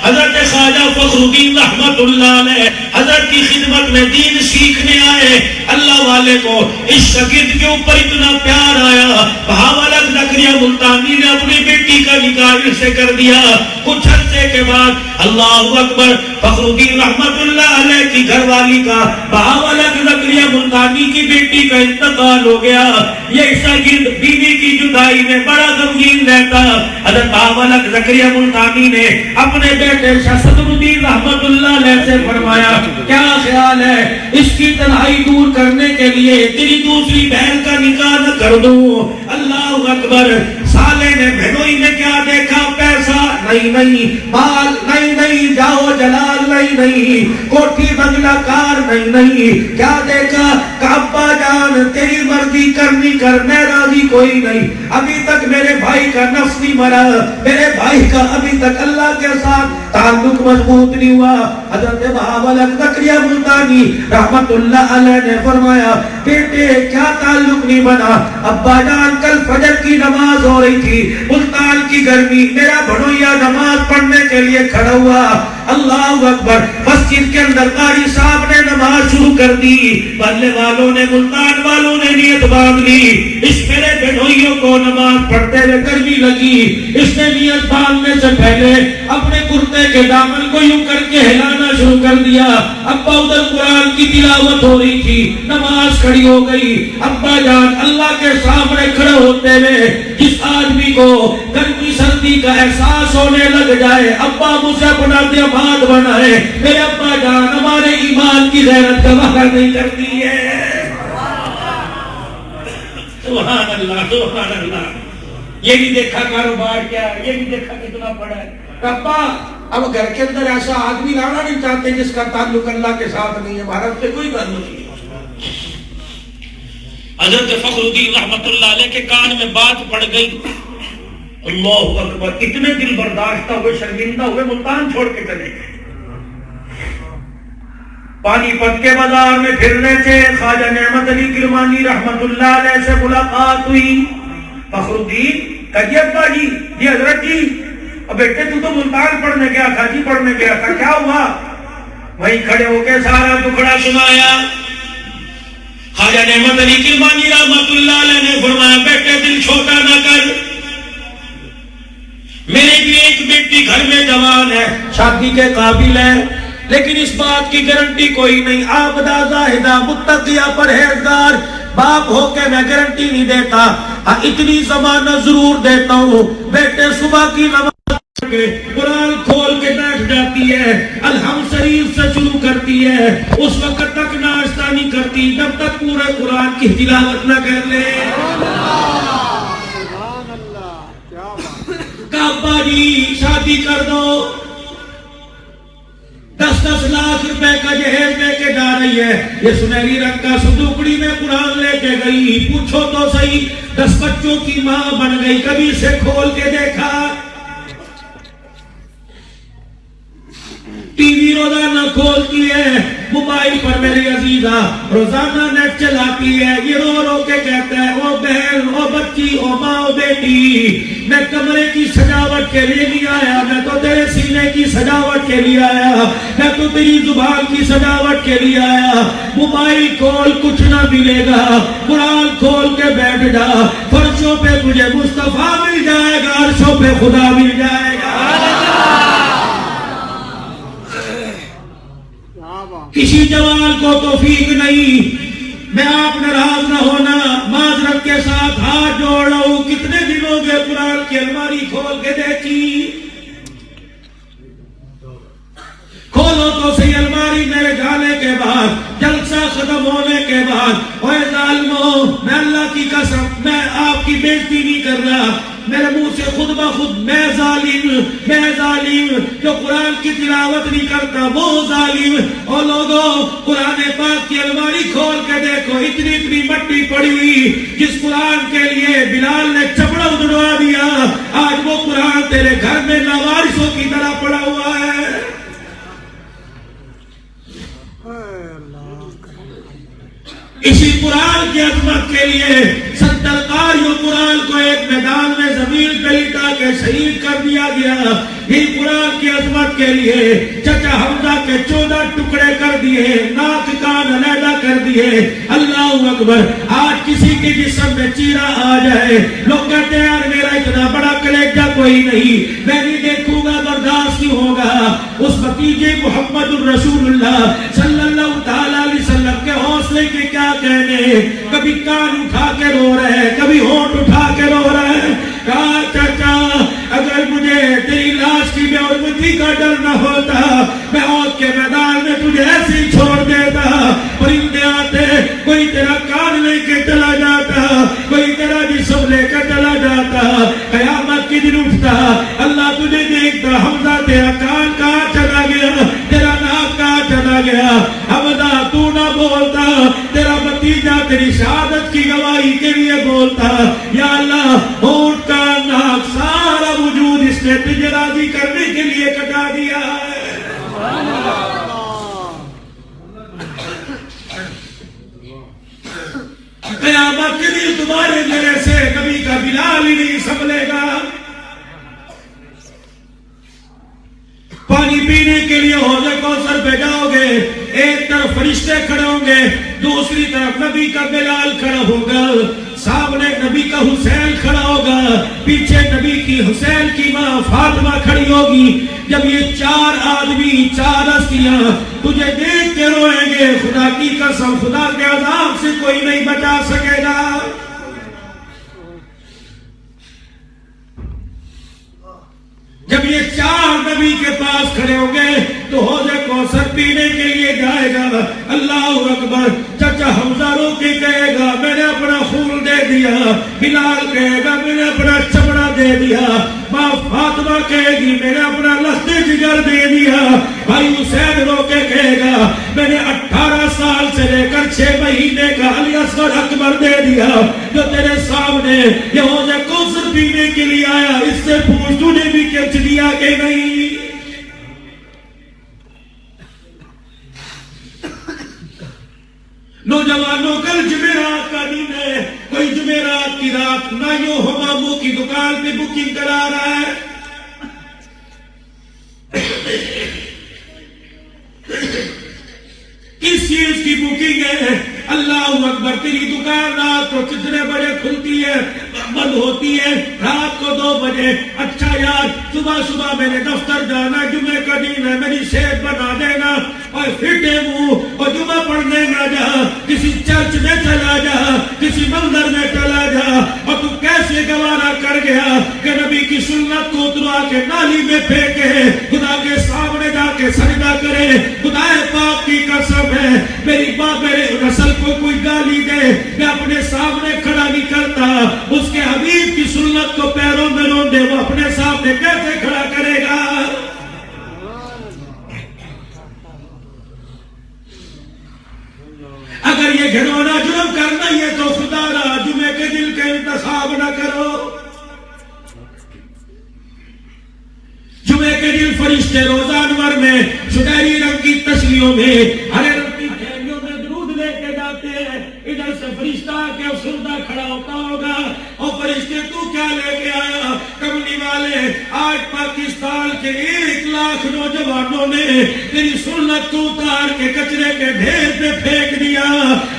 حضرت خواجہ فخر الدین رحمت اللہ علیہ حضرت کی خدمت میں دین سیکھنے آئے۔ اللہ والے کو اس شاگرد کے اوپر اتنا پیار آیا، بہاول حق زکریا ملتانی نے اپنی بیٹی کا نکاح سے کر دیا۔ کچھ عرصے کے بعد اللہ اکبر، فخر الدین رحمت اللہ علیہ کی گھر والی کا بہاول حق زکریا ملتانی کی بیٹی کا انتقال ہو گیا۔ یہ شاگرد بیوی کی جدائی میں بڑا غمگین رہتا۔ حضرت بہاول حق زکریا ملتانی نے اپنے بیٹے شاہ صدر الدین رحمت اللہ علیہ سے فرمایا کیا خیال ہے اس کی تنہائی دور کرنے کے لیے تیری دوسری بہن کا نکاح نہ کر دوں؟ اللہ اکبر، سالے نے بہنوئی میں کیا دیکھا؟ پیسہ، نہیں نہیں، مال نہیں نہیں، جاؤ جلال نہیں نہیں، کوٹھی بنگلہ کار نہیں نہیں، کیا دیکھا کہ ابا جان تیری مرضی کرنی کر، میں راضی کوئی نہیں، ابھی تک میرے بھائی کا نفس نہیں مرا، میرے بھائی کا ابھی تک اللہ کے ساتھ تعلق مضبوط نہیں ہوا۔ حضرت بہاول زکریا ملتانی رحمت اللہ علیہ نے فرمایا بیٹے کیا تعلق نہیں بنا؟ ابا جان کل فجر کی نماز ہو رہی تھی، ملتان کی گرمی، میرا بھڑویا نماز پڑھنے کے لیے کھڑا ہوا، اللہ اکبر، مسجد کے اندر قاری صاحب نے نماز شروع کر دی، محلے والوں نے، ملتان والوں نے نیت باندھ لی، اس میرے بھڑوئیوں کو نماز پڑھتے ہوئے گرمی لگی، اس نے نیت باندھنے سے پہلے اپنے کرتے کے دامن کو یوں کر کے ہلانا شروع کر دیا۔ ابا ادھر قرآن کی تلاوت ہو رہی تھی، نماز کھڑی ہو گئی، ابا جان اللہ کے سامنے کھڑے ہوتے ہوئے جس آدمی کو گرمی سردی کا احساس ہونے لگ جائے، ابا مجھے اپنا دماغ بنائے، میرے ابا جان ہمارے ایمان کی غیرت کا وقت نہیں کرتی ہے۔ سبحان اللہ سبحان اللہ، یہ بھی دیکھا کاروبار کیا ہے، یہ بھی دیکھا کتنا پڑا ہے۔ ابا اب گھر کے اندر ایسا آدمی لانا نہیں چاہتے جس کا تعلق اللہ کے ساتھ نہیں ہے، بھارت سے کوئی تعلق نہیں۔ حضرت فخر الدین رحمت اللہ علیہ کے کان میں بات پڑ گئی، اللہ اکبر، اتنے دل برداشتہ ہوئے، شرمندہ ہوئے، ملتان چھوڑ کے چلے گئے۔ پانی پت کے بازار میں پھرنے سے خواجہ نعمت علی کرمانی رحمت اللہ علیہ سے ملاقات ہوئی۔ فخر الدین کہیے ابا جی، جی حضرت جی، اب بیٹے تو ملتان پڑھنے گیا تھا، جی پڑھنے گیا تھا، کیا ہوا؟ وہیں کھڑے ہو کے سارا ٹکڑا سنایا۔ خواجہ نعمت علی کرمانی رحمت اللہ علیہ نے فرمایا بیٹے دل چھوٹا نہ کر، میرے بھی ایک بیٹی گھر میں جوان ہے، شادی کے قابل ہے، لیکن اس بات کی گارنٹی کوئی نہیں، عابدہ زاہدہ متقیہ پرہیزگار باپ ہو کے میں گارنٹی نہیں دیتا، اتنی ضمانت ضرور دیتا ہوں، بیٹے صبح کی نماز کے قرآن کھول کے بیٹھ جاتی ہے، الحمد شریف سے شروع کرتی ہے، اس وقت تک ناشتہ نہیں کرتی جب تک پورے قرآن کی تلاوت نہ کر لے۔ ابا جی شادی کر دو، 10-10 لاکھ روپے کا جہیز لے کے جا رہی ہے، یہ سنہری رنگ کا صندوقڑی میں قرآن لے کے گئی، پوچھو تو صحیح 10 بچوں کی ماں بن گئی، کبھی اسے کھول کے دیکھا؟ ٹی وی روزانہ کھولتی ہے، موبائل پر میرے عزیزہ روزانہ نیٹ چلاتی ہے، یہ رو رو کے کہتا ہے او بہن او بچی او ماں او بیٹی، میں کمرے کی سجاوٹ کے لیے نہیں آیا، میں تو تیرے سینے کی سجاوٹ کے لیے آیا، میں تو تیری زبان کی سجاوٹ کے لیے آیا، موبائل کھول کچھ نہ ملے گا، قرآن کھول کے بیٹھ جا، فرشوں پہ تجھے مصطفیٰ مل جائے گا، عرشوں پہ خدا مل جائے گا۔ کسی جوان کو توفیق نہیں، میں آپ ناراض نہ ہونا، معذرت کے ساتھ ہاتھ جوڑ رہا ہوں، کتنے دنوں کے قرآن کی الماری کھول کے دیکھی، کھولو تو صحیح الماری میرے جانے کے بعد، جلسہ ختم ہونے کے بعد، اوے ظالمو میں اللہ کی قسم میں آپ کی بےزتی نہیں کر رہا، میرے منہ سے خود بخود میں ظالم جو قرآن کی تلاوت نہیں کرتا وہ ظالم، اور لوگوں قرآن پاک کی الماری کھول کے دیکھو، اتنی مٹی پڑی ہوئی، جس قرآن کے لیے بلال نے چپڑا اتروا دیا، آج وہ قرآن تیرے گھر میں لاوارثوں کی طرح پڑا ہوا ہے۔ اسی قرآن کی عظمت کے لیے 70 قاریوں قرآن کو ایک میدان میں زمین پہ لٹا کے شہید کر دیا گیا، یہ قرآن کی عظمت کے لیے چچا حمزہ کے 14 ٹکڑے کر دیے، ناک کان علیحدہ کر دیے، اللہ اکبر۔ آج کسی کے جسم میں چیرا آ جائے، لوگ کہتے ہیں یار میرا اتنا بڑا کلیجہ کوئی نہیں، میں نہیں دیکھوں گا، برداشت نہیں ہوگا۔ اس بھتیجے محمد الرسول اللہ صلی اللہ تعالی علیہ وسلم کے حوصلے کے کیا کہنے، کبھی کان اٹھا کے رو رہے ہیں، کبھی ہونٹ اٹھا کے رو رہے ہیں، کہا چچا اگر مجھے تیری لاش کی بے حرمتی کا ڈر نہ ہوتا میں عہد کے میدان میں تجھے ایسے ہی چھوڑ دیتا، پرندے آتے کوئی تیرا کان لے کے چلا جاتا، کوئی تیرا جسم لے کے چلا جاتا، قیامت کے دن اٹھتا اللہ تجھے دیکھتا تیرا کان کہاں چلا گیا، تیرا ناک کہاں چلا گیا، ابدا تو نہ بولتا، تیرا بھتیجا تیری شہادت کی گواہی کے لیے بولتا۔ یا اللہ ہونٹ کا ناک سارا وجود اس نے تجھے راضی کرنے کے لیے کٹا دیا ہے۔ قیامت کے دن تمہارے میرے سے کبھی کا بلال ہی نہیں سنبھلے گا۔ پانی پینے کے لیے حوض کوثر پہ جاؤ گے، ایک طرف فرشتے کھڑے ہوں گے، دوسری طرف نبی کا بلال کھڑا ہوگا، سامنے نبی کا حسین کھڑا ہوگا، پیچھے نبی کی حسین کی ماں فاطمہ کھڑی ہوگی۔ جب یہ چار آدمی، چار ہستیاں تجھے دیکھ کے روئیں گے، خدا کی قسم خدا کے عذاب سے کوئی نہیں بچا سکے گا۔ جب یہ چار نبی کے پاس کھڑے ہوں گے تو حوض کوثر پینے کے لیے جائے گا، اللہ اکبر، چچا حمزہ رو کے کہے گا میں نے اپنا خون دے دیا، بلال کہے گا میں نے اپنا چمڑا دے دیا، ماں فاطمہ کہے گی میں نے اپنا لخت جگر دے دیا، بھائی حسین رو کے کہے گا میں نے 18 سال سے لے کر 6 مہینے کا علی اصغر اکبر دے دیا، جو تیرے سامنے یہ حوض کوثر پینے کے لیے آیا، اس سے پوچھ تو نے بھی کچھ دیا کہ نہیں؟ نوجوانوں کل جمعرات کا دن ہے، کوئی جمعرات کی رات نائیوں حماموں کی دکان پہ بکنگ کرا رہا ہے۔ کس چیز کی بکنگ ہے؟ اللہ اکبر، تیری دکان رات کو کتنے بجے کھلتی ہے بند ہوتی ہے؟ رات کو 2 بجے۔ اچھا یار صبح صبح میں نے دفتر جانا، جمعے کا دن ہے، میری صحت بنا دینا اور پھٹے منہ اور جمعہ پڑھنے نہ جا، کسی چرچ میں چلا جا، کسی مندر میں چلا جا، اور تو کیسے گوارا کر گیا کہ نبی کی سنت کو اتروا کے نالی میں پھینکے، خدا کے سامنے جا کے سجدہ کرے؟ خدا پاک کی قسم ہے میری باپ میرے نسل کو کوئی گالی دے میں اپنے سامنے کھڑا نہیں کرتا، اس کے حبیب کی سنت کو پیروں میں روندے وہ اپنے سامنے کیسے کھڑا کرے گا؟ اگر یہ گھنونا جرم کرنا ہی ہے تو خدا را جمعے کے دل کا انتصاب نہ کرو۔ جمعے کے دن فرشتے روزہ انور میں سنہری رنگ کی تشریحوں میں ہرے رنگ کی تھیلیوں میں درود لے کے جاتے ہیں، ادھر سے فرشتہ کے افسردہ کھڑا ہوتا ہوگا اور فرشتے تو کیا لے کے آیا؟ کملی والے آج پاکستان کے 1 لاکھ نوجوانوں نے تیری سنت کو اتار کے کچرے کے ڈھیر پہ پھینک دیا،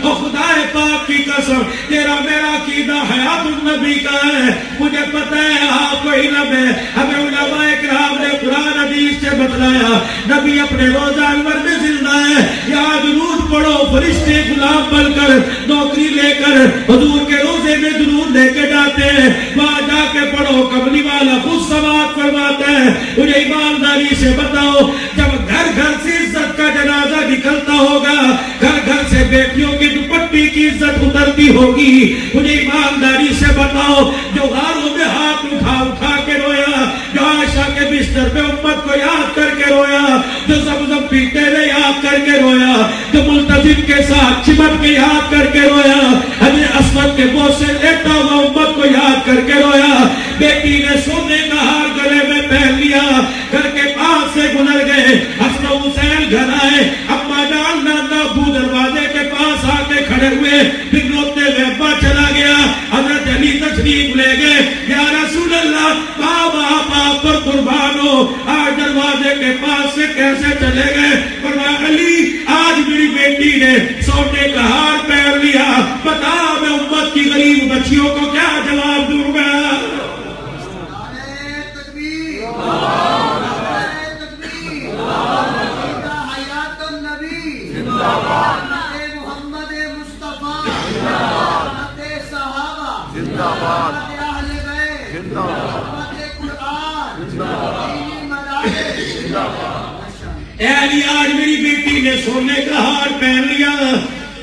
اور خدا پاک کی قسم تیرا میرا عقیدہ حیات النبی کا ہے، مجھے پتہ ہے آپ کو علم ہے، ہمیں علماء کرام نے قرآن حدیث سے بتلایا نبی اپنے روزہ انور میں زندہ ہے، یا درود پڑھو، فرشتے غلام بن کر نوکری لے کر حضور کے روزے میں درود لے کے جاتے ہیں، وہاں جا کے پڑھو، کملی والا خود سماعت فرماتا ہے۔ مجھے ایمانداری سے بتاؤ، جب گھر گھر سے عزت کا جنازہ نکلتا ہوگا، گھر گھر سے بیٹیوں کی دوپٹی کی عزت اترتی ہوگی، مجھے ایمانداری سے بتاؤ جو غاروں میں ہاتھ اٹھا اٹھا کے رویا، جو عائشہ کے بستر پہ امت کو یاد کر کے رویا، جو زمزم پیتے ہوئے یاد کر کے رویا، جو ملتزم کے ساتھ چمٹ کے یاد کر کے رویا، حضرت اسود کے بوسے لیتا ہوا امت کو یاد کر کے رویا، بیٹی نے سونے کا ہار گلے میں پہن لیا، گھر کے پاس سے گزر گئے، حسن و حسین گھر آئے، اما جان نانا ابو دروازے کے پاس آ کے کھڑے ہوئے، پھر روتے ہوئے ابا چلا گیا، حضرت علی تشریف لے گئے، یا رسول اللہ بابا آپ پر قربان ہو، آج دروازے کے پاس سے کیسے چلے گئے؟ فرمایا علی آج میری بیٹی نے سونے کا ہار پہن لیا، بتا میں امت کی غریب بچیوں کو کیا جواب دوں گا؟ اے علی آج میری بیٹی نے سونے کا ہار پہن لیا،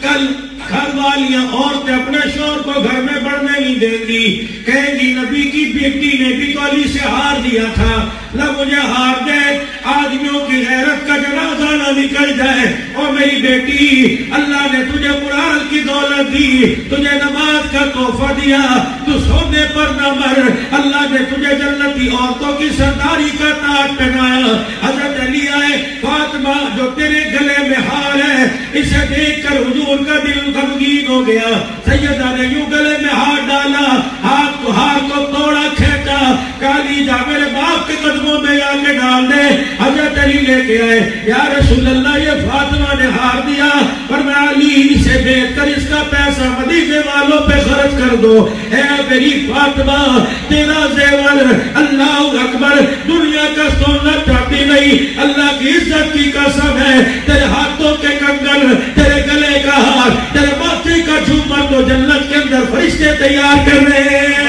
کل گھر والیاں عورتیں اپنے شوہر کو گھر میں بڑھنے نہیں دیں گی، کہیں گی نبی کی بیٹی نے بھی تو علی سے ہار دیا تھا، نہ مجھے ہار دے، آدمیوں کی غیرت کا جنازہ نہ نکل جائے۔ اور میری بیٹی، اللہ نے تجھے قرآن کی دولت دی، تجھے نماز کا تحفہ دیا، تو سونے پر نہ مر، اللہ نے تجھے جنتی عورتوں کی سرداری کا تاج پہنایا۔ حضرت علی آئے، فاطمہ جو تیرے گلے میں ہار ہے اسے دیکھ کر حضور کا دل غمگین ہو گیا۔ سیدہ نے یوں گلے میں ہاتھ ڈالا، ہاتھ کو توڑا کھینچا، کالی جا میرے باپ کے قدموں میں آ کے ڈال دے۔ حضرت علی لے کے آئے، یا رسول اللہ یہ فاطمہ نے ہار دیا، پر میں علی اسے بیچ کر اس کا پیسہ مدینے والوں پہ خرچ کر دو۔ اے میری فاطمہ، تیرا زیور اللہ اکبر دنیا کا سونا چاہتی نہیں، اللہ کی عزت کی قسم ہے، تیرے ہاتھوں کے کنگن، تیرے گلے کا ہار، تیرے ماتھے کا جھومر تو جنت کے اندر فرشتے تیار کر رہے ہیں۔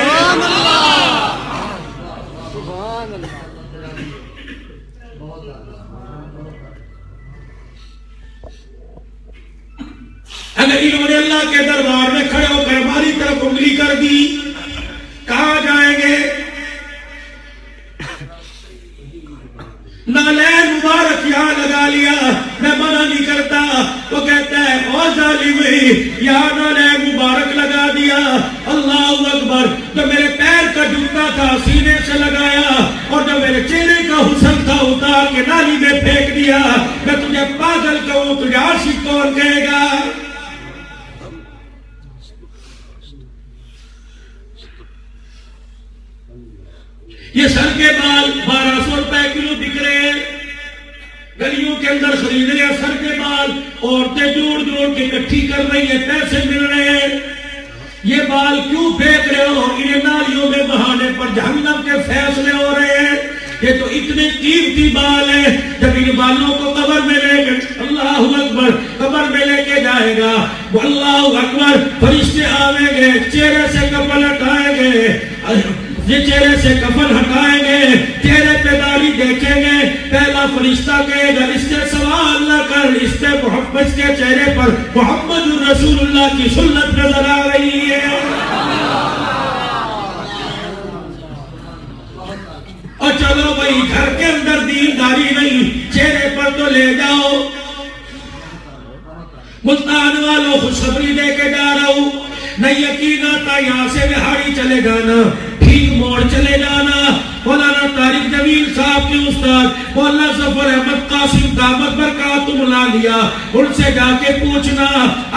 اگر انہوں نے اللہ کے دربار میں کھڑے ہو کر ہماری طرف انگلی کر دی، کہاں جائیں گے؟ نالین مبارک یہاں لگا لیا، میں منع نہیں کرتا، وہ کہتا ہے او ظالم، یہاں نالین مبارک لگا دیا، اللہ اکبر، جو میرے پیر کا جوتا تھا سینے سے لگایا، اور جو میرے چہرے کا حسن تھا اتار کے نالی میں پھینک دیا، میں تجھے پاگل کہوں، تجھے عاشق کون کہے گا؟ یہ سر کے بال 1200 روپے کلو بک رہے ہیں، گلیوں کے اندر خرید رہے ہیں سر کے بال، عورتیں جوڑ جوڑ کے اکٹھی کر رہی ہیں، پیسے مل رہے ہیں۔ یہ بال کیوں پھینک رہے ہو؟ انہیں نالیوں میں بہانے پر جہنم کے فیصلے ہو رہے ہیں۔ یہ تو اتنے قیمتی بال ہیں، جب ان بالوں کو قبر میں لے کے اللہ اکبر قبر میں لے کے جائے گا، اللہ اکبر فرشتے آویں گے، چہرے سے کفن ہٹائیں گے، یہ چہرے سے کفن ہٹائیں گے، چہرے پہ داڑھی دیکھیں گے، پہلا فرشتہ کہے گا اس سے سوال نہ کر، اس سے محبت کے چہرے پر محمد الرسول اللہ کی سنت نظر آ رہی ہے۔ اور چلو بھائی گھر کے اندر دینداری نہیں، چہرے پر تو لے جاؤ۔ ملتان والوں خوشخبری دے کے جا رہا ہوں، نہ یقین آتا یہاں سے بہاڑی چلے جانا، ٹھیک موڑ چلے جانا، مولانا طارق جمیل صاحب کے استاد مولانا ظفر احمد قاسم دامت برکاتہم العالیہ، ان سے جا کے پوچھنا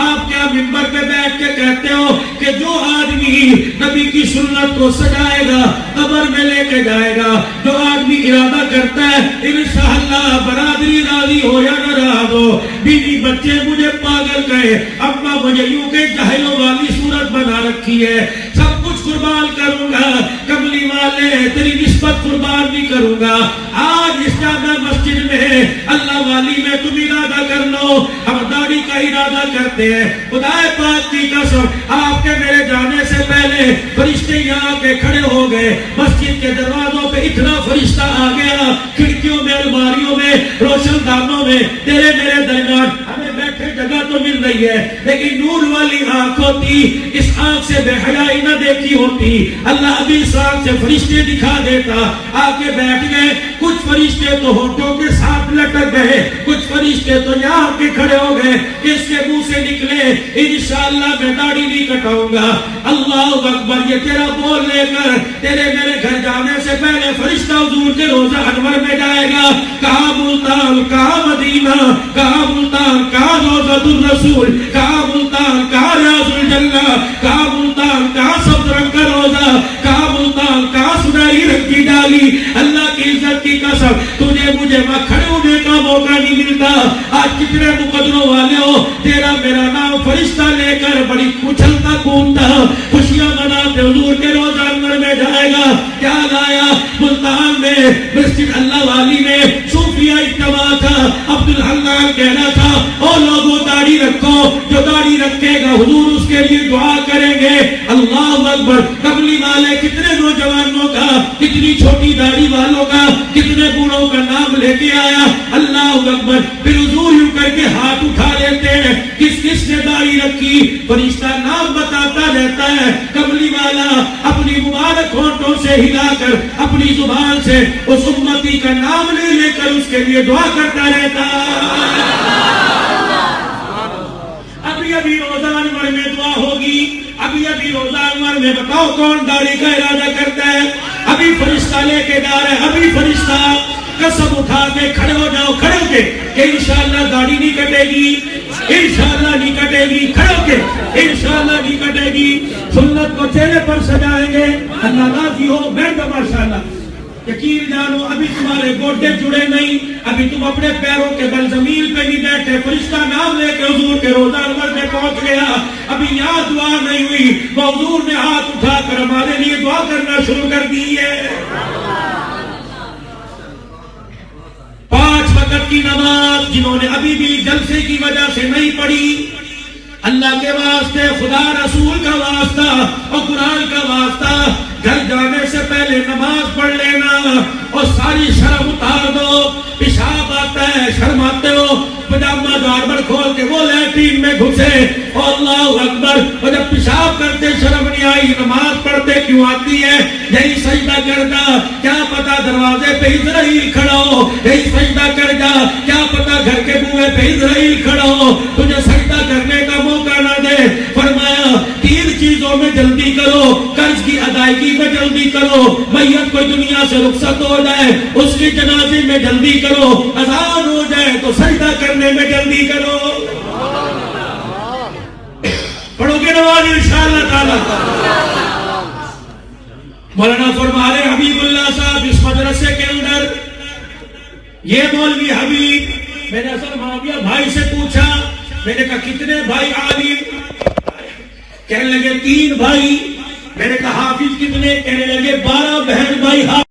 آپ کیا منبر پہ بیٹھ کے کہتے ہو کہ جو آدمی نبی کی سنت کو سجائے گا قبر میں لے کے جائے گا، جو آدمی ارادہ کرتا ہے انشاءاللہ برادری راضی ہو یا ناراض ہو، بیوی بچے مجھے پاگل کہے، اما مجھے یوں کہ جاہلوں والی صورت بنا رکھی ہے، سب کچھ قربان کروں گا، کملی والے تیری نسبت قربان بھی کروں گا۔ آج اس جامع مسجد میں اللہ والی میں تم ارادہ کر لو، ہم داڑھی کا ارادہ کرتے ہیں، خدا پاک کی قسم آپ کے میرے جانے سے پہلے فرشتے یہاں کے کھڑے ہو گئے، مسجد کے دروازوں پہ اتنا فرشتہ آ گیا، کھڑکیوں میں، الماریوں میں، روشن دانوں میں، تیرے میرے درمیان ہمیں بیٹھے جگہ تو مل رہی ہے، لیکن نور والی آنکھ ہوتی، اس آنکھ سے بے حیائی نہ دیکھی ہوتی، اللہ ابھی اس آنکھ سے فرشتے دکھا دیتا، آ کے بیٹھ گئے، کچھ فرشتے تو ہونٹوں کے ساتھ لٹک گئے، کچھ فرشتے تو یہاں کے کھڑے ہو گئے، اس کے منہ سے نکلے انشاءاللہ میں داڑھی نہیں کٹاؤں گا، اللہ اکبر، یہ تیرا بول لے کر تیرے میرے گھر جانے سے پہلے فرشتہ حضور کے روضہ انور میں جائے گا، کہاں ملتان، کہاں مدینہ، کہاں ملتان، کہاں روضہ الرسول، کہاں ملتان، کہاں ریاض الجنہ، کہاں ملتان، کہاں سبز رنگ کا روضہ، کہاں ملتان، کہاں سنہری رنگ کی ڈالی، اللہ کی عزت کی قسم تجھے مجھے وہاں کھڑے ہونے کا موقع نہیں ملتا۔ آج کتنے مقدروں والے ہو، تیرا میرا نام فرشتہ لے کر بڑی اچھلتا کودتا خوشیاں مناتے حضور کے روضہ انور میں جائے گا، کیا لایا؟ ملتان میں مسجد اللہ والی میں صوفیہ اجتماع تھا، عبد الحنان کہنا تھا او لوگوں داڑھی رکھو، جو داڑھی رکھے گا حضور اس کے لیے دعا کریں گے، اللہ اکبر، کملی والے کتنے نوجوانوں کا، کتنی چھوٹی داڑھی والوں کا، کتنے بوڑھوں کا نام لے کے آیا، اللہ اکبر، پھر حضور یوں کر کے ہاتھ اٹھا لیتے ہیں، کس کس نے داڑھی رکھی؟ فرشتہ نام بتاتا رہتا ہے، کملی والا اپنی مبارک ہونٹوں سے ہلا کر اپنی زبان سے اس امتی کا نام لے کر اس کے لیے دعا کرتا رہتا ہے۔ ابھی روزہ انور میں دعا ہوگی، ابھی روزہ انور میں بتاؤ کون داڑھی کا ارادہ کرتا ہے؟ ابھی فرشتہ لے کے جا رہا ہے، ابھی فرشتہ قسم اٹھا کے کھڑے ہو جاؤ، کھڑے ہو کے کہ انشاءاللہ داڑھی نہیں کٹے گی، انشاءاللہ نہیں کٹے گی، کھڑے ہو کے انشاءاللہ نہیں کٹے گی، سنت کو چہرے پر سجائیں گے، اللہ راضی ہو، بیٹھ جاؤ ماشاءاللہ۔ یقین جانو ابھی تمہارے گوڈے جڑے نہیں، ابھی تم اپنے پیروں کے بل زمین پہ نہیں بیٹھے، فرشتہ نام لے کے حضور کے روزہ انور میں پہنچ گیا، ابھی یہاں دعا نہیں ہوئی، وہ حضور نے ہاتھ اٹھا کر ہمارے لیے دعا کرنا شروع کر دی ہے۔ 5 وقت کی نماز جنہوں نے ابھی بھی جلسے کی وجہ سے نہیں پڑھی، اللہ کے واسطے، خدا رسول کا واسطہ اور قرآن کا واسطہ، گھر جانے سے پہلے نماز پڑھ لینا اور ساری شرم اتار دو۔ پیشاب آتا ہے، شرم آتے ہو، پجامہ داربڑ کھول کے وہ لیٹرین میں گھسے اور اللہ اکبر، اور جب پیشاب کرتے شرم نہیں آئی، نماز پڑھتے کیوں آتی ہے؟ یہی سجدہ کر جا، کیا پتا دروازے پہ اسرائیل کھڑا ہو، یہی سجدہ کر جا، کیا پتا گھر کے بوئے پہ اسرائیل کھڑا ہو، تجھے سجدہ کرنے کا موقع نہ دے۔ فرمایا 3 چیزوں میں جلدی کرو، قرض کی ادائیگی میں جلدی کرو، میت کوئی دنیا سے رخصت ہو جائے اس کی جنازے میں جلدی کرو، اذان ہو جائے تو سجدہ کرنے میں جلدی کرو۔ پڑھو گے نماز انشاءاللہ تعالی۔ مولانا فرما رہے حبیب اللہ صاحب اس مدرسے کے اندر، یہ مولوی حبیب، میں نے اصل معاویہ بھائی سے پوچھا، میں نے کہا کتنے بھائی عالم؟ کہنے لگے 3 بھائی۔ میں نے کہا حافظ کتنے؟ کہنے لگے 12 بہن بھائی حافظ۔